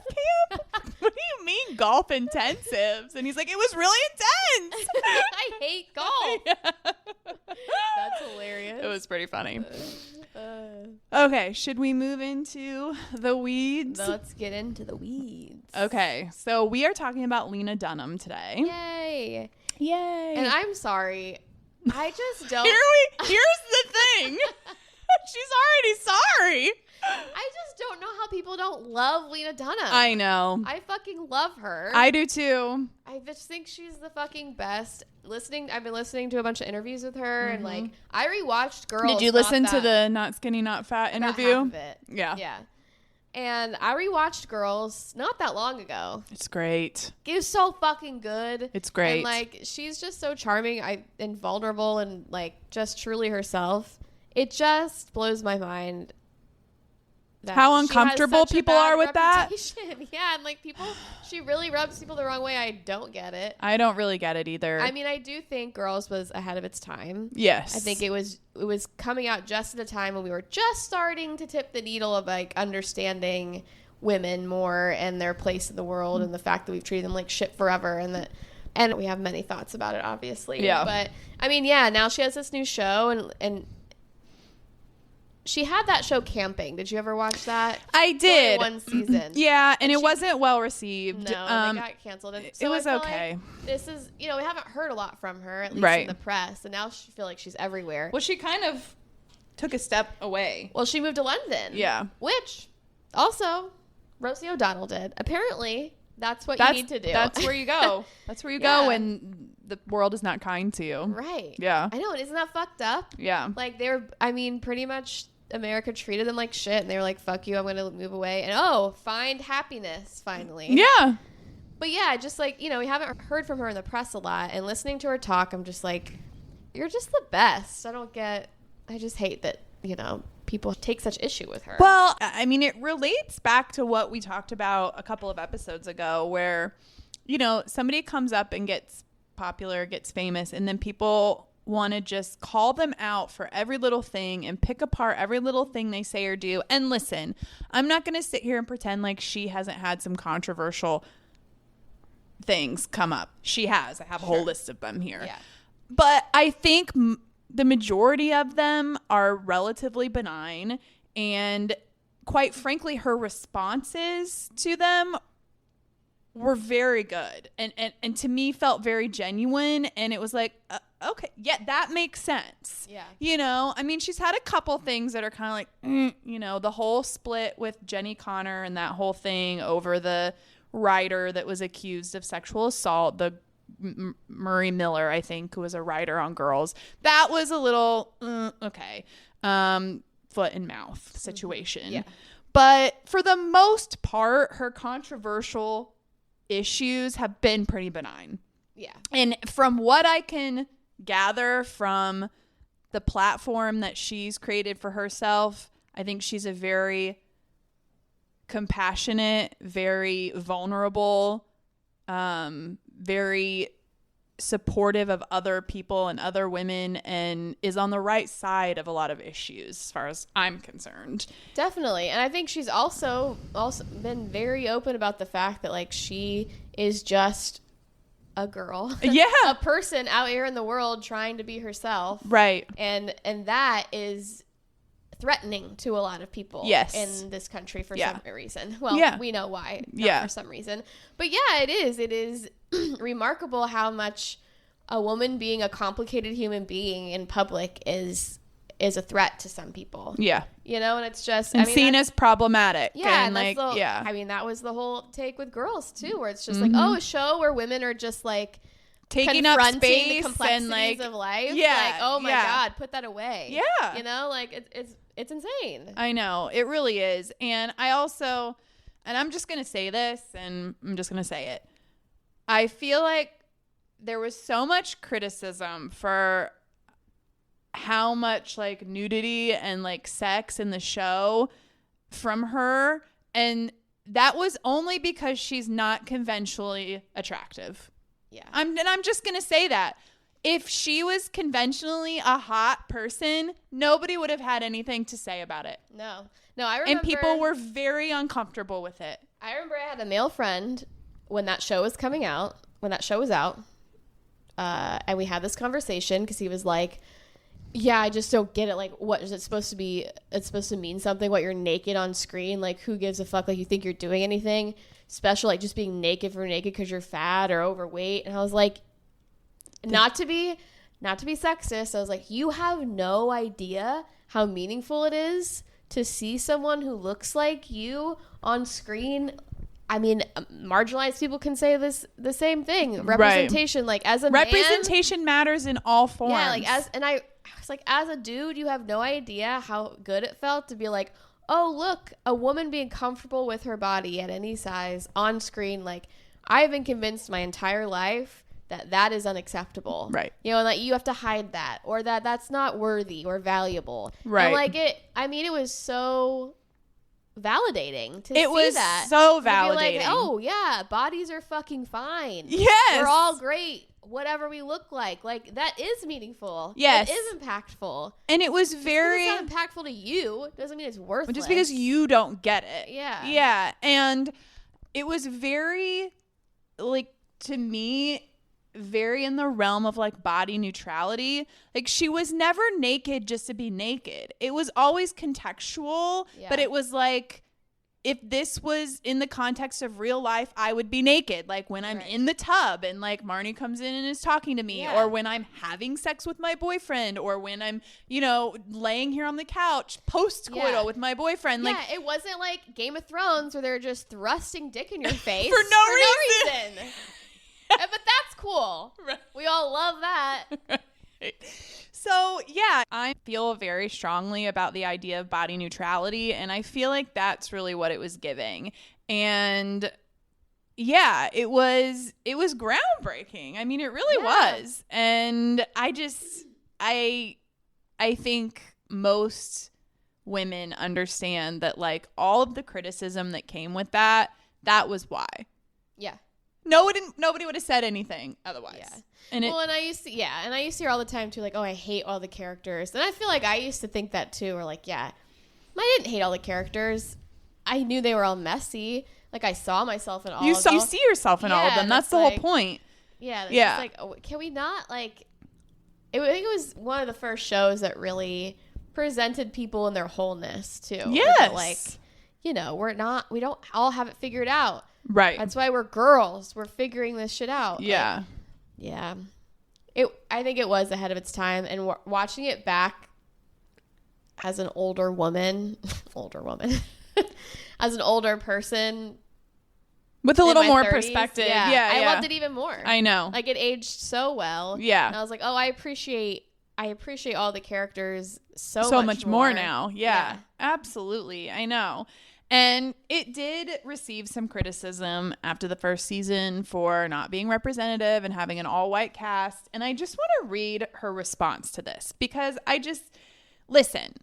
camp? What do you mean golf intensives? And he's like, it was really intense. I hate golf. Yeah. That's hilarious. It was pretty funny. Okay, should we move into the weeds? Let's get into the weeds. Okay, so we are talking about Lena Dunham today. Yay. And I'm sorry. I just don't. Here's the thing. I know. I fucking love her. I do too. I just think she's the fucking best. I've been listening to a bunch of interviews with her, and like I rewatched Girls. Did you listen to the Not Skinny Not Fat interview? Half of it. Yeah. And I rewatched Girls not that long ago. It's great. It was so fucking good. It's great. And like she's just so charming and vulnerable and like just truly herself. It just blows my mind. How uncomfortable people are with that. Yeah, and like she really rubs people the wrong way. I don't get it. I don't really get it either. I mean, I do think Girls was ahead of its time. Yes. I think it was coming out just at a time when we were just starting to tip the needle of like understanding women more and their place in the world and the fact that we've treated them like shit forever and we have many thoughts about it, obviously. Yeah. But I mean, yeah, now she has this new show and she had that show Camping. Did you ever watch that? I did. One season. Yeah, and it wasn't well received. No, they got canceled. And so it was okay. Like this is, we haven't heard a lot from her, at least right. in the press, and now I feel like she's everywhere. Well, she kind of took a step away. Well, she moved to London. Yeah. Which also Rosie O'Donnell did. Apparently, that's what you need to do. That's where you go. That's where you go when the world is not kind to you. Right. Yeah. I know. Isn't that fucked up? Yeah. Like pretty much America treated them like shit, and they were like, fuck you, I'm going to move away. And find happiness finally. Yeah. But yeah, just like, we haven't heard from her in the press a lot, and listening to her talk, I'm just like, you're just the best. I just hate that, people take such issue with her. Well, I mean, it relates back to what we talked about a couple of episodes ago where, somebody comes up and gets popular, gets famous, and then people want to just call them out for every little thing and pick apart every little thing they say or do. And listen, I'm not going to sit here and pretend like she hasn't had some controversial things come up. She has. I have a whole list of them here. Yeah. But I think the majority of them are relatively benign, and quite frankly, her responses to them were very good and to me felt very genuine, and it was like, okay, yeah, that makes sense. Yeah. I mean, she's had a couple things that are kind of like, the whole split with Jenny Connor and that whole thing over the writer that was accused of sexual assault, the Murray Miller, I think, who was a writer on Girls. That was a little, okay, foot and mouth situation. Yeah. But for the most part, her controversial issues have been pretty benign. Yeah. And from what I can gather from the platform that she's created for herself, I think she's a very compassionate, very vulnerable, very supportive of other people and other women, and is on the right side of a lot of issues as far as I'm concerned. Definitely. And I think she's also been very open about the fact that like she is just a girl. Yeah. A person out here in the world trying to be herself. Right. And that is threatening to a lot of people in this country for some reason. Well, we know why. Not for some reason. But yeah, it is remarkable how much a woman being a complicated human being in public is a threat to some people. Yeah. And it's just seen as problematic. Yeah. And like, I mean, that was the whole take with Girls too, where it's just like, a show where women are just like taking up space the complexities and like of life. Yeah. Like, oh my God, put that away. Yeah. Like it's insane. I know. It really is. And I also, and I'm just going to say this, and I'm just going to say it. I feel like there was so much criticism for how much like nudity and like sex in the show from her, and that was only because she's not conventionally attractive. Yeah. I'm just going to say that. If she was conventionally a hot person, nobody would have had anything to say about it. No, I remember. And people were very uncomfortable with it. I remember I had a male friend when that show was coming out, when that show was out, and we had this conversation because he was like, yeah, I just don't get it. Like, what is it supposed to be? It's supposed to mean something, what, you're naked on screen? Like, who gives a fuck? Like, you think you're doing anything special, like just being naked for naked because you're fat or overweight? And I was like, not to be sexist, I was like, you have no idea how meaningful it is to see someone who looks like you on screen I mean, marginalized people can say the same thing. Representation, like as a representation matters in all forms. Yeah, like I was like, as a dude, you have no idea how good it felt to be like, oh, look, a woman being comfortable with her body at any size on screen. Like, I've been convinced my entire life that is unacceptable. Right. You know, that you have to hide that, or that's not worthy or valuable. Right. And like it was so validating to see that. It was so validating. Like, oh yeah, bodies are fucking fine. Yes. We're all great. Whatever we look like that is meaningful. Yes. It is impactful. And it was very... It's not impactful to you doesn't mean it's worthless. Just because you don't get it. Yeah. Yeah. And it was very, like, to me, very in the realm of, like, body neutrality. Like, she was never naked just to be naked. It was always contextual, but it was like... If this was in the context of real life, I would be naked. Like when I'm in the tub and like Marnie comes in and is talking to me, or when I'm having sex with my boyfriend, or when I'm, laying here on the couch post-coital with my boyfriend. Yeah, like, it wasn't like Game of Thrones where they're just thrusting dick in your face for no reason. But that's cool. Right. We all love that. Right. So, yeah, I feel very strongly about the idea of body neutrality, and I feel like that's really what it was giving. And yeah, it was groundbreaking. I mean, it really was. And I think most women understand that, like, all of the criticism that came with that was why. Yeah. Nobody would have said anything otherwise. Yeah. And I used to hear all the time too, like, oh, I hate all the characters. And I feel like I used to think that too, or like, yeah, I didn't hate all the characters. I knew they were all messy. Like, I saw myself in all of them. You see yourself in all of them. That's the whole point. Yeah. Yeah. Like, oh, can we not, like, I think it was one of the first shows that really presented people in their wholeness too. Yes. Like, we don't all have it figured out. Right. That's why we're girls. We're figuring this shit out. Yeah. Like, yeah. I think it was ahead of its time, and watching it back as an older woman, as an older person with a little more 30s, perspective. I loved it even more. I know. Like, it aged so well. Yeah. And I was like, oh, I appreciate all the characters so much more now. Yeah. Absolutely. I know. And it did receive some criticism after the first season for not being representative and having an all-white cast. And I just want to read her response to this, because listen,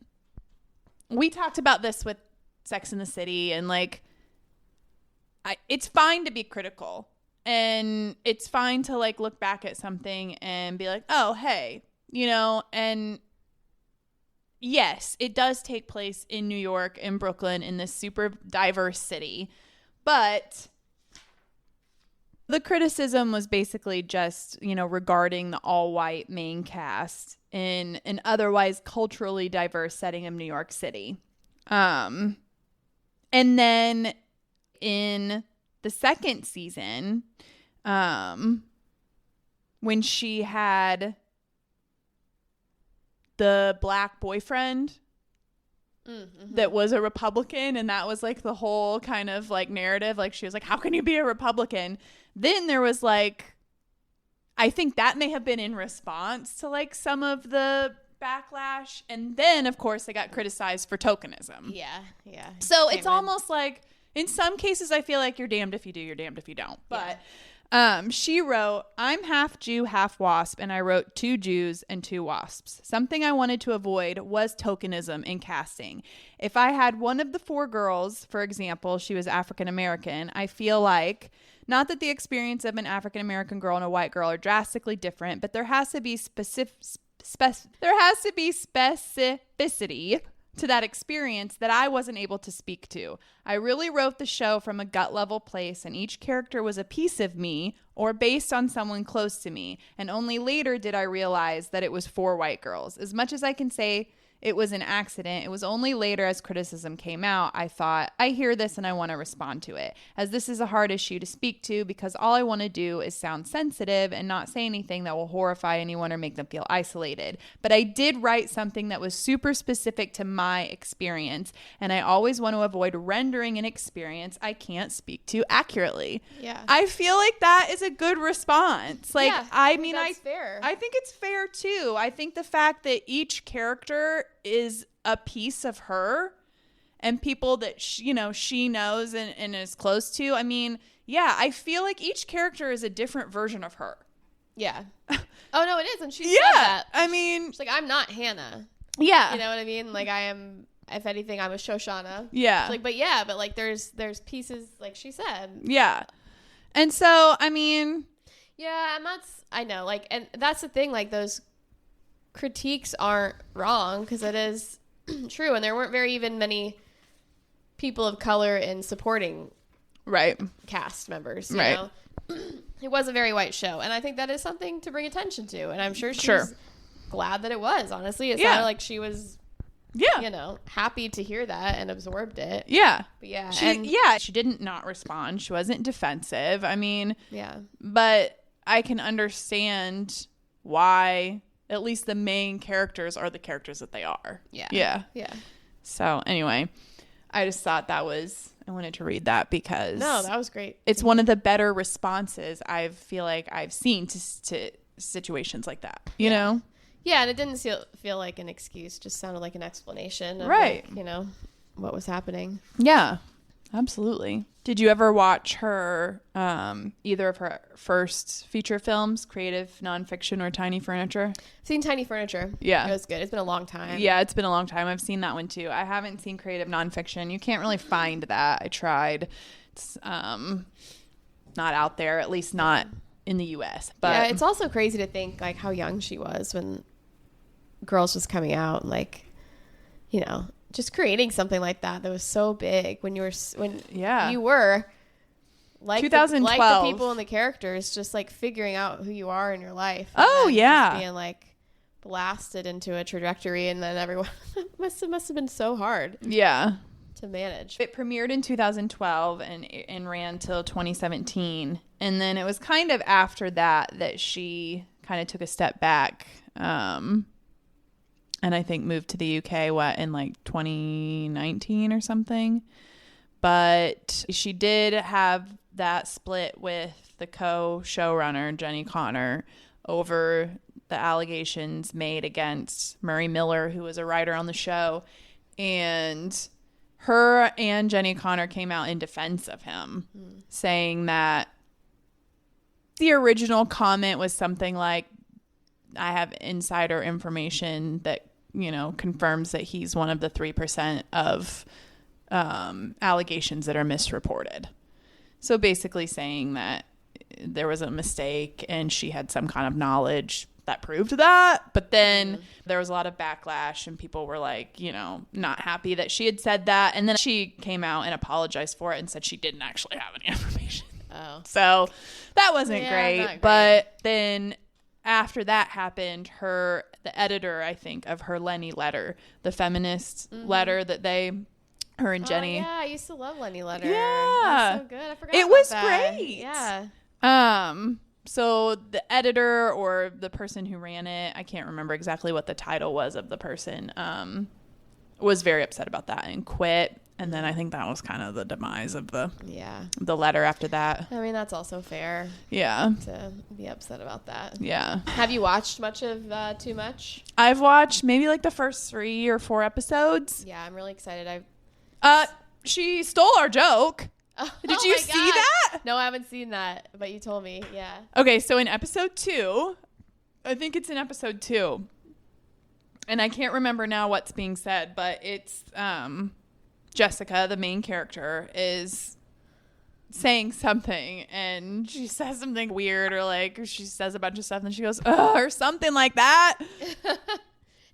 we talked about this with Sex and the City, and like, it's fine to be critical, and it's fine to like look back at something and be like, oh, hey, and yes, it does take place in New York, in Brooklyn, in this super diverse city. But the criticism was basically just, regarding the all-white main cast in an otherwise culturally diverse setting of New York City. And then in the second season, when she had the black boyfriend that was a Republican, and that was like the whole kind of like narrative, like she was like, how can you be a Republican? Then there was like, I think that may have been in response to like some of the backlash, and then of course they got criticized for tokenism. Yeah So it's almost like, in some cases I feel like you're damned if you do, you're damned if you don't. But she wrote, I'm half Jew, half wasp, and I wrote 2 Jews and 2 wasps. Something I wanted to avoid was tokenism in casting. If I had one of the 4 girls, for example, she was African American, I feel like, not that the experience of an African American girl and a white girl are drastically different, but there has to be specificity to that experience that I wasn't able to speak to. I really wrote the show from a gut level place, and each character was a piece of me or based on someone close to me, and only later did I realize that it was 4 white girls. As much as I can say it was an accident. It was only later as criticism came out, I thought, I hear this and I want to respond to it, as this is a hard issue to speak to because all I want to do is sound sensitive and not say anything that will horrify anyone or make them feel isolated. But I did write something that was super specific to my experience, and I always want to avoid rendering an experience I can't speak to accurately. Yeah. I feel like that is a good response. Like, yeah, I mean, that's fair. I think it's fair too. I think the fact that each character is a piece of her and people that she knows and is close to. I mean, yeah, I feel like each character is a different version of her. Yeah. Oh no, it is, and she said Yeah, that. I mean, She's like, I'm not Hannah. yeah, You know what I mean? Like, I am. If anything, I'm a Shoshana. yeah. She's like, but like there's pieces, like she said. Yeah, and so I mean, Yeah, and I know, like, and that's the thing, like, those critiques aren't wrong because it is true, and there weren't very even many people of color in supporting right cast members, you Right. know? It was a very white show, and I think that is something to bring attention to, and I'm sure she's Sure. glad that it was, honestly. It Yeah. sounded like she was, yeah, you know, happy to hear that and absorbed it. yeah. But yeah, She didn't not respond. She wasn't defensive. I mean, yeah. but I can understand why at least the main characters are the characters that they are. Yeah. Yeah. Yeah. So anyway, I just thought I wanted to read that because No, that was great. it's one of the better responses I feel like I've seen to situations like that, you know? Yeah, and it didn't feel like an excuse, just sounded like an explanation of, Right. like, you know, what was happening. Yeah, absolutely. Did you ever watch her, either of her first feature films, Creative Nonfiction or Tiny Furniture? I've seen Tiny Furniture. Yeah. It was good. It's been a long time. Yeah, it's been a long time. I've seen that one too. I haven't seen Creative Nonfiction. You can't really find that. I tried. It's not out there, at least not in the U.S. But yeah, it's also crazy to think, like, how young she was when Girls was coming out, like, you know, just creating something like that was so big when you were like 2012. like the people and the characters, just like figuring out who you are in your life. Oh, and yeah. just being like blasted into a trajectory, and then everyone must have been so hard yeah. to manage. It premiered in 2012 and ran till 2017. And then it was kind of after that she kind of took a step back. And I think moved to the UK, in like 2019 or something. But she did have that split with the co-showrunner, Jenny Connor, over the allegations made against Murray Miller, who was a writer on the show. And her and Jenny Connor came out in defense of him, saying that the original comment was something like, I have insider information that, you know, confirms that he's one of the 3% of allegations that are misreported. So basically saying that there was a mistake and she had some kind of knowledge that proved that. But then there was a lot of backlash and people were like, you know, not happy that she had said that. And then she came out and apologized for it and said she didn't actually have any information. Oh. So that wasn't Yeah, great. not great. But then after that happened, the editor, I think, of her Lenny letter, the feminist letter that her and Jenny. Oh, yeah, I used to love Lenny Letter. Yeah. It was so good. I forgot It about was that. great. Yeah. So the editor or the person who ran it, I can't remember exactly what the title was of the person, was very upset about that and quit. And then I think that was kind of the demise of the letter after that. I mean, that's also fair. Yeah. To be upset about that. Yeah. Have you watched much of Too Much? I've watched maybe like the first 3 or 4 episodes. Yeah, I'm really excited. She stole our joke. Did you see that? No, I haven't seen that, but you told me. Yeah. Okay, so in episode 2, I think it's in episode 2, and I can't remember now what's being said, but it's Jessica, the main character, is saying something, and she says something weird, or like she says a bunch of stuff, and she goes, "Ugh," or something like that.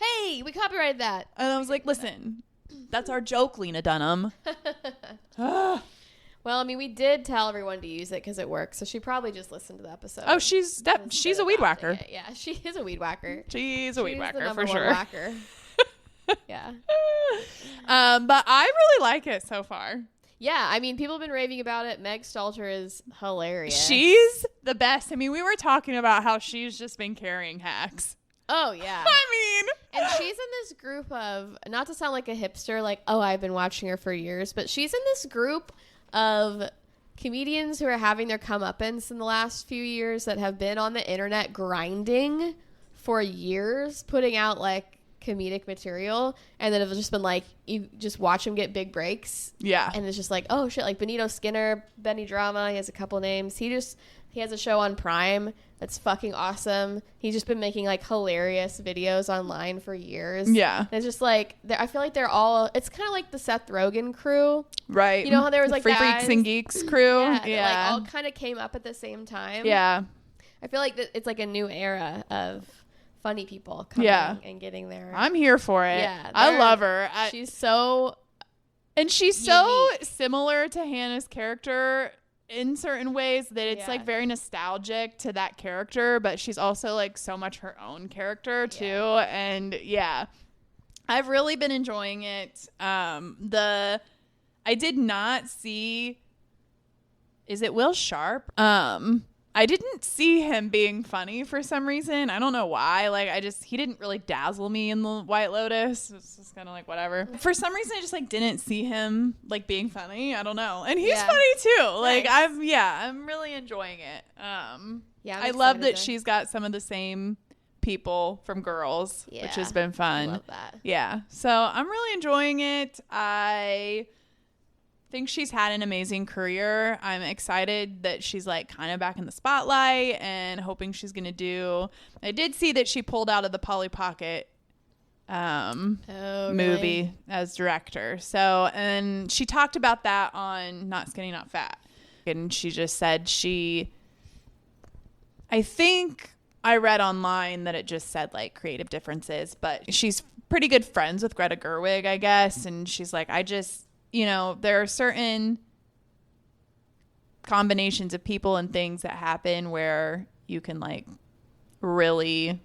Hey, we copyrighted that. And I was like, listen, that's our joke, Lena Dunham. Well, I mean, we did tell everyone to use it because it works, so she probably just listened to the episode. Oh, she's a weed whacker. Yeah, she is a weed whacker. She's a weed She's whacker the for number one sure. whacker. Yeah. But I really like it so far. Yeah, I mean, people have been raving about it. Meg Stalter is hilarious. She's the best. I mean, we were talking about how she's just been carrying Hacks. Oh, yeah. I mean. And she's in this group of, not to sound like a hipster, like, oh, I've been watching her for years, but she's in this group of comedians who are having their comeuppance in the last few years that have been on the internet grinding for years, putting out, like, comedic material, and then have just been like, you just watch him get big breaks. Yeah. And it's just like, oh shit, like Benito Skinner, Benny Drama, he has a couple names. He has a show on Prime that's fucking awesome. He's just been making like hilarious videos online for years. Yeah. And it's just like, I feel like they're all, it's kind of like the Seth Rogen crew. Right. You know how there was like Free guys, Freaks and Geeks crew? yeah. That, like all kind of came up at the same time. Yeah. I feel like it's like a new era of funny people coming and getting there. I'm here for it. Yeah, I love her. She's so unique. So similar to Hannah's character in certain ways that it's like very nostalgic to that character, but she's also like so much her own character too. And I've really been enjoying it. I did not see, is it Will Sharp? I didn't see him being funny for some reason. I don't know why. Like, he didn't really dazzle me in the White Lotus. It's just kind of like whatever. For some reason, I just like didn't see him like being funny. I don't know. And he's funny too. Like, nice. I'm really enjoying it. I love that she's got some of the same people from Girls, which has been fun. I love that. Yeah. So I'm really enjoying it. I think she's had an amazing career. I'm excited that she's like kind of back in the spotlight and hoping she's going to do. I did see that she pulled out of the Polly Pocket movie as director. So, and she talked about that on Not Skinny Not Fat. And she just said I think I read online that it just said like creative differences, but she's pretty good friends with Greta Gerwig, I guess. And she's like, there are certain combinations of people and things that happen where you can like really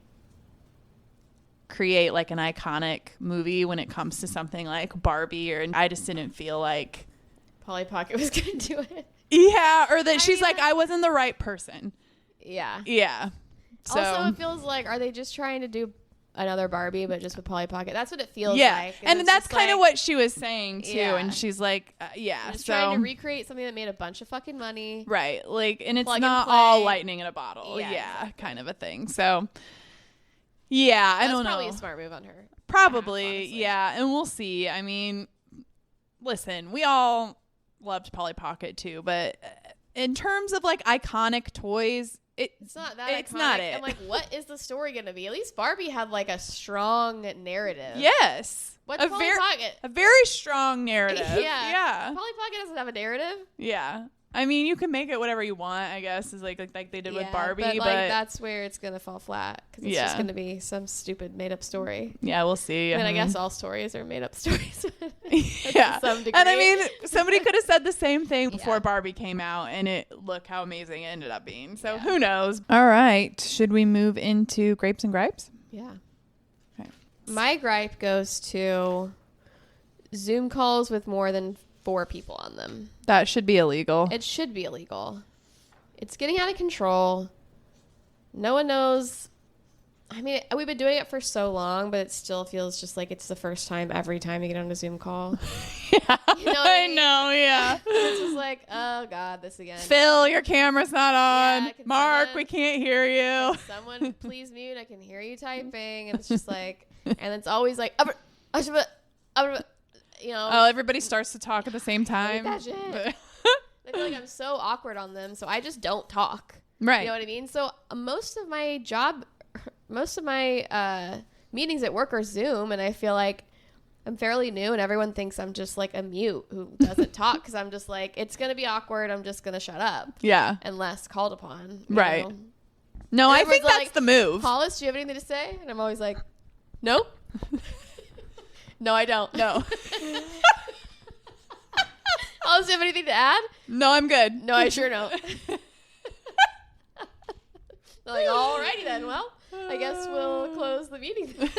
create like an iconic movie when it comes to something like Barbie, or I just didn't feel like Polly Pocket was going to do it. Yeah, or that she's like, I wasn't the right person. Yeah. Yeah. So, also, it feels like, are they just trying to do another Barbie, but just with Polly Pocket? That's what it feels like. And that's kind of what she was saying too. And she's like, just trying to recreate something that made a bunch of fucking money. Right. Like, and it's not all lightning in a bottle. Yeah, exactly. Kind of a thing. So, I don't know. That's probably a smart move on her. Probably. Yeah. And we'll see. I mean, listen, we all loved Polly Pocket too, but in terms of like iconic toys, it's not that it's iconic. Not it. I'm like, what is the story going to be? At least Barbie had like a strong narrative. Yes. What's Polly Pocket? A very strong narrative. Yeah. Polly Pocket doesn't have a narrative. Yeah. I mean, you can make it whatever you want, I guess, is like they did with Barbie. But that's where it's going to fall flat, because it's just going to be some stupid made-up story. Yeah, we'll see. I mean, I guess all stories are made-up stories. Yeah. To some degree. And I mean, somebody could have said the same thing before Barbie came out, and look how amazing it ended up being. So who knows? All right. Should we move into Grapes and Gripes? Yeah. Okay. My gripe goes to Zoom calls with more than 4 people on them. That should be illegal. It should be illegal. It's getting out of control. No one knows. I mean, we've been doing it for so long, but it still feels just like it's the first time every time you get on a Zoom call. Yeah. You know what I mean? Know, yeah. It's just like, oh God, this again. Phil, your camera's not on. Mark, we can't hear you. Can someone please mute? I can hear you typing. And it's just like, and it's always like, you know. Oh, everybody starts to talk at the same time. I feel like I'm so awkward on them, so I just don't talk. Right. You know what I mean? So most of my meetings at work are Zoom, and I feel like I'm fairly new, and everyone thinks I'm just like a mute who doesn't talk, because I'm just like, it's going to be awkward. I'm just going to shut up. Yeah. Unless called upon. Right. Know? No, and I think that's like, the move. Hollis, do you have anything to say? And I'm always like, no. No, I don't. No. Hollis, do you have anything to add? No, I'm good. No, I sure don't. They're like, alrighty then. Well, I guess we'll close the meeting then.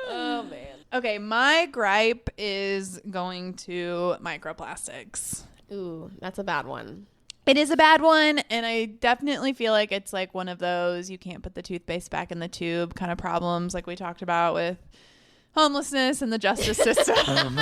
Oh, man. Okay, my gripe is going to microplastics. Ooh, that's a bad one. It is a bad one, and I definitely feel like it's like one of those you can't put the toothpaste back in the tube kind of problems like we talked about with homelessness and the justice system.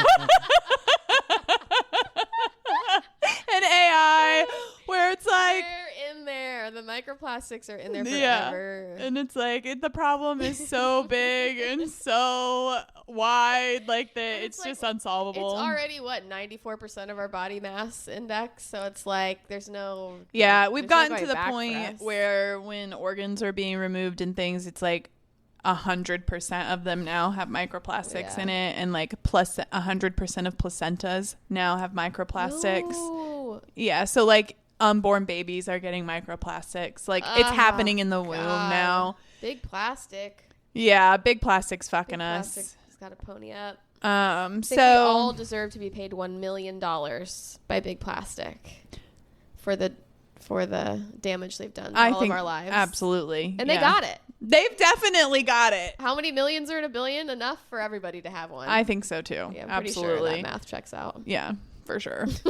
And AI, where it's like... They're in there. The microplastics are in there forever. Yeah. And it's like, the problem is so big and so wide, like it's just unsolvable. It's already, 94% of our body mass index, so it's like, there's no... Yeah, we've gotten to the point where when organs are being removed and things, it's like 100% of them now have microplastics in it, and like plus 100% of placentas now have microplastics. No. Yeah, so like unborn babies are getting microplastics. Like it's happening in the womb now. Big plastic. Yeah, big plastic's fucking us. Plastic has got to pony up. So we all deserve to be paid $1 million by Big Plastic for the damage they've done to all of our lives. Absolutely. And they got it. They've definitely got it. How many millions are in a billion? Enough for everybody to have one. I think so too. Yeah, I'm pretty sure that math checks out. Yeah, for sure. So,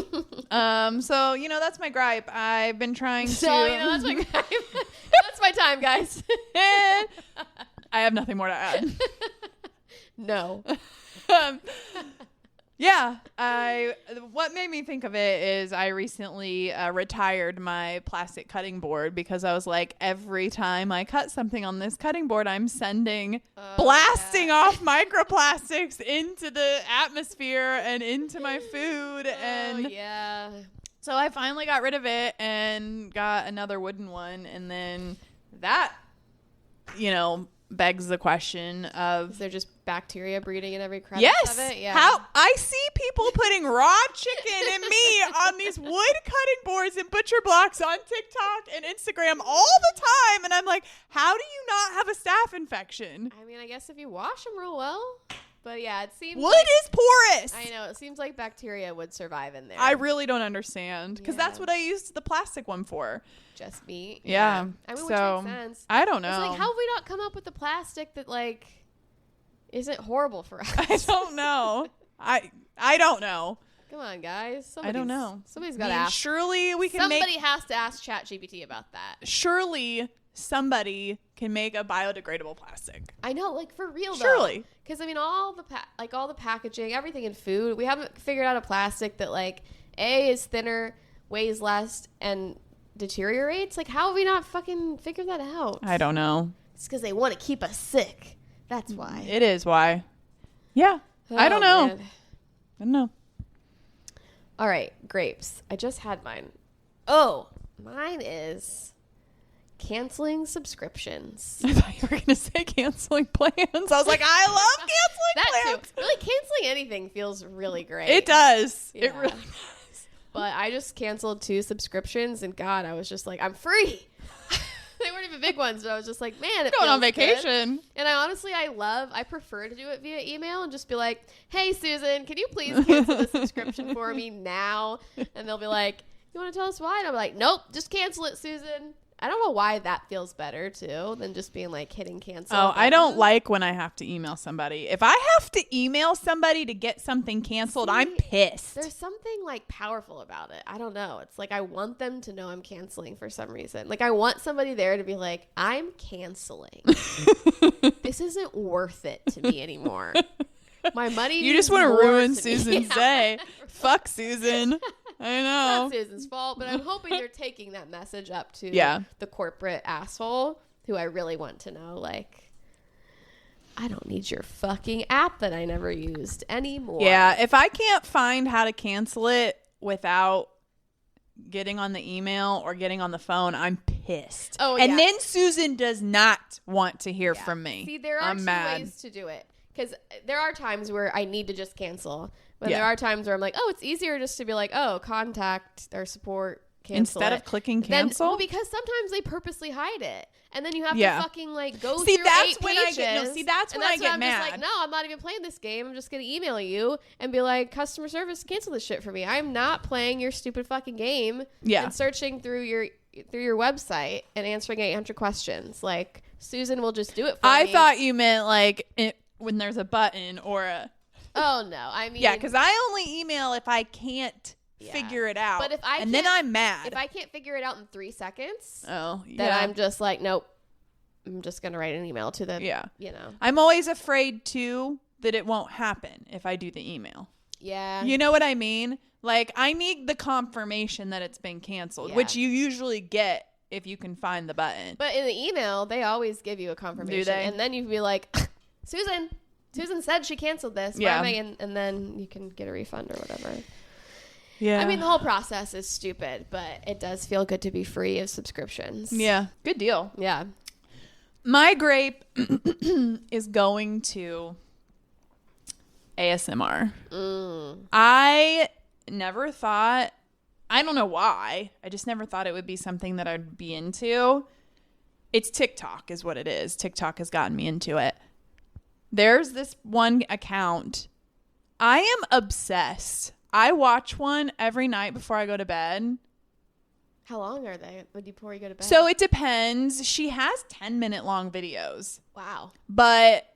that's my gripe. I've been trying to... So, that's my gripe. That's my time, guys. I have nothing more to add. No. Yeah, what made me think of it is I recently retired my plastic cutting board because I was like, every time I cut something on this cutting board, I'm blasting off microplastics into the atmosphere and into my food. So I finally got rid of it and got another wooden one. And then that, begs the question of... Is there just bacteria breeding in every crevice of it? Yeah. How I see people putting raw chicken and meat on these wood cutting boards and butcher blocks on TikTok and Instagram all the time. And I'm like, how do you not have a staph infection? I mean, I guess if you wash them real well. But yeah, it seems wood is porous. I know. It seems like bacteria would survive in there. I really don't understand because that's what I used the plastic one for. Just meat. Yeah. I mean, so, which makes sense. I don't know. It's like, how have we not come up with the plastic that isn't horrible for us? I don't know. I don't know. Come on, guys. I don't know. Somebody's got to ask. Surely we can Somebody has to ask ChatGPT about that. Surely somebody can make a biodegradable plastic. I know, for real though. Surely. Because all the packaging, everything in food, we haven't figured out a plastic that A, is thinner, weighs less, and deteriorates. How have we not fucking figured that out? I don't know. It's because they want to keep us sick. That's why. It is why. Yeah. I don't know. Man. I don't know. All right, grapes. I just had mine. Oh, mine is canceling subscriptions. I thought you were going to say canceling plans. I was like, I love canceling plans. Too. Really, canceling anything feels really great. It does. Yeah. It really does. But I just canceled 2 subscriptions, and God, I was just like, I'm free. They weren't even big ones, but I was just like, man, it going feels on vacation. Good. And I prefer to do it via email and just be like, hey, Susan, can you please cancel the subscription for me now? And they'll be like, you want to tell us why? And I'll be like, nope, just cancel it, Susan. I don't know why that feels better, too, than just being hitting cancel. Oh, I don't like when I have to email somebody. If I have to email somebody to get something canceled, I'm pissed. There's something powerful about it. I don't know. It's I want them to know I'm canceling for some reason. I want somebody there to be like, I'm canceling. This isn't worth it to me anymore. My money. You just want to ruin Susan's day. Fuck Susan. I know. It's not Susan's fault, but I'm hoping they're taking that message up to the corporate asshole who I really want to know, I don't need your fucking app that I never used anymore. Yeah, if I can't find how to cancel it without getting on the email or getting on the phone, I'm pissed. Oh, and then Susan does not want to hear from me. See, there are two ways to do it. Because there are times where I need to just cancel. But there are times where I'm like, oh, it's easier just to be like, oh, contact their support, cancel instead of clicking cancel. Because sometimes they purposely hide it. And then you have to fucking go see, through that's 8 when pages. That's when I get I'm mad. just like, no, I'm not even playing this game. I'm just going to email you and be like, customer service, cancel this shit for me. I'm not playing your stupid fucking game and searching through your website and answering 800 questions. Susan will just do it for I me. thought you meant like when there's a button or a. Oh no, I mean. Yeah, because I only email if I can't figure it out. But if I and then I'm mad. If I can't figure it out in 3 seconds, then I'm just like, nope. I'm just gonna write an email to them. Yeah, you know. I'm always afraid too that it won't happen if I do the email. Yeah. You know what I mean? Like, I need the confirmation that it's been canceled, which you usually get if you can find the button. But in the email, they always give you a confirmation. Do they? And then you can be like, Susan said she canceled this. Yeah. And then you can get a refund or whatever. Yeah. I mean, the whole process is stupid, but it does feel good to be free of subscriptions. Yeah. Good deal. Yeah. My grape is going to ASMR. I never thought, I don't know why, I just never thought it would be something that I'd be into. It's TikTok is what it is. TikTok has gotten me into it. There's this one account. I am obsessed. I watch one every night before I go to bed. How long are they before you go to bed? So it depends. She has 10-minute long videos. Wow. But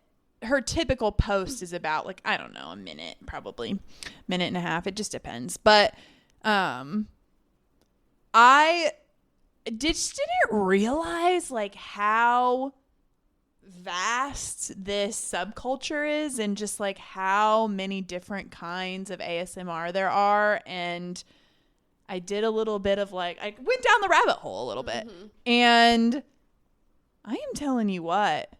her typical post is about like, I don't know, a minute, probably minute and a half. It just depends. But I didn't realize like how vast this subculture is and just like how many different kinds of ASMR there are. And I did a little bit of like, I went down the rabbit hole a little bit. And I am telling you what,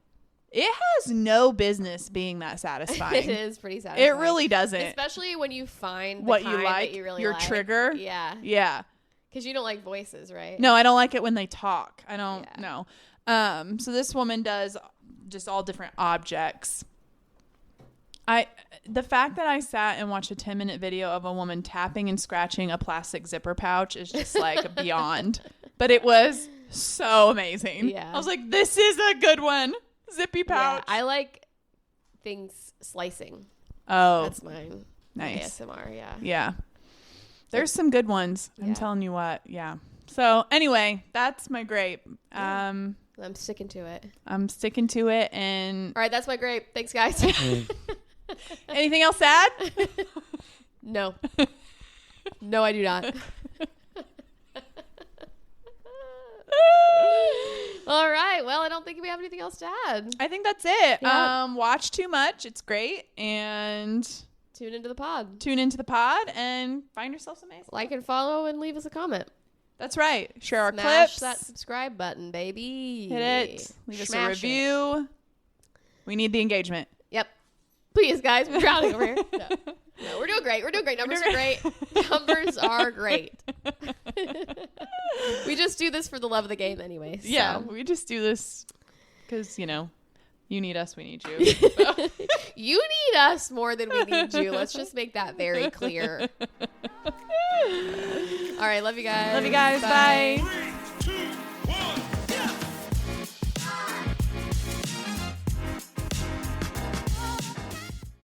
it has no business being that satisfying. It is pretty satisfying. It really doesn't. Especially when you find what the you kind like, that you really your like. trigger. Yeah. Yeah. Because you don't like voices, right? No, I don't like it when they talk. I don't know. So this woman does just all different objects. The fact that I sat and watched a 10-minute video of a woman tapping and scratching a plastic zipper pouch is just like beyond. But it was so amazing. Yeah. I was like, this is a good one. Zippy pouch. Yeah, I like things slicing. Oh, That's mine. nice. ASMR, yeah. Yeah. There's some good ones. I'm telling you what. Yeah. So anyway, that's my grape. I'm sticking to it. I'm sticking to it. And all right, that's my grape. Thanks, guys. anything else sad? No. No, I do not. All right. Well, I don't think we have anything else to add. I think that's it. Yeah. Watch Too Much. It's great. And tune into the pod. Tune into the pod and find yourself some amazing. Like and follow and leave us a comment. That's right. Share our Smash clips. that subscribe button, baby. Hit it. Leave us a review. We need the engagement. Yep. Please, guys. We're drowning over here. No, we're doing great. We're doing great. Numbers are great. Numbers are great. We just do this for the love of the game anyway. So. Yeah, we just do this because, you know, you need us, we need you. So. You need us more than we need you. Let's just make that very clear. All right. Love you guys. Love you guys. Bye.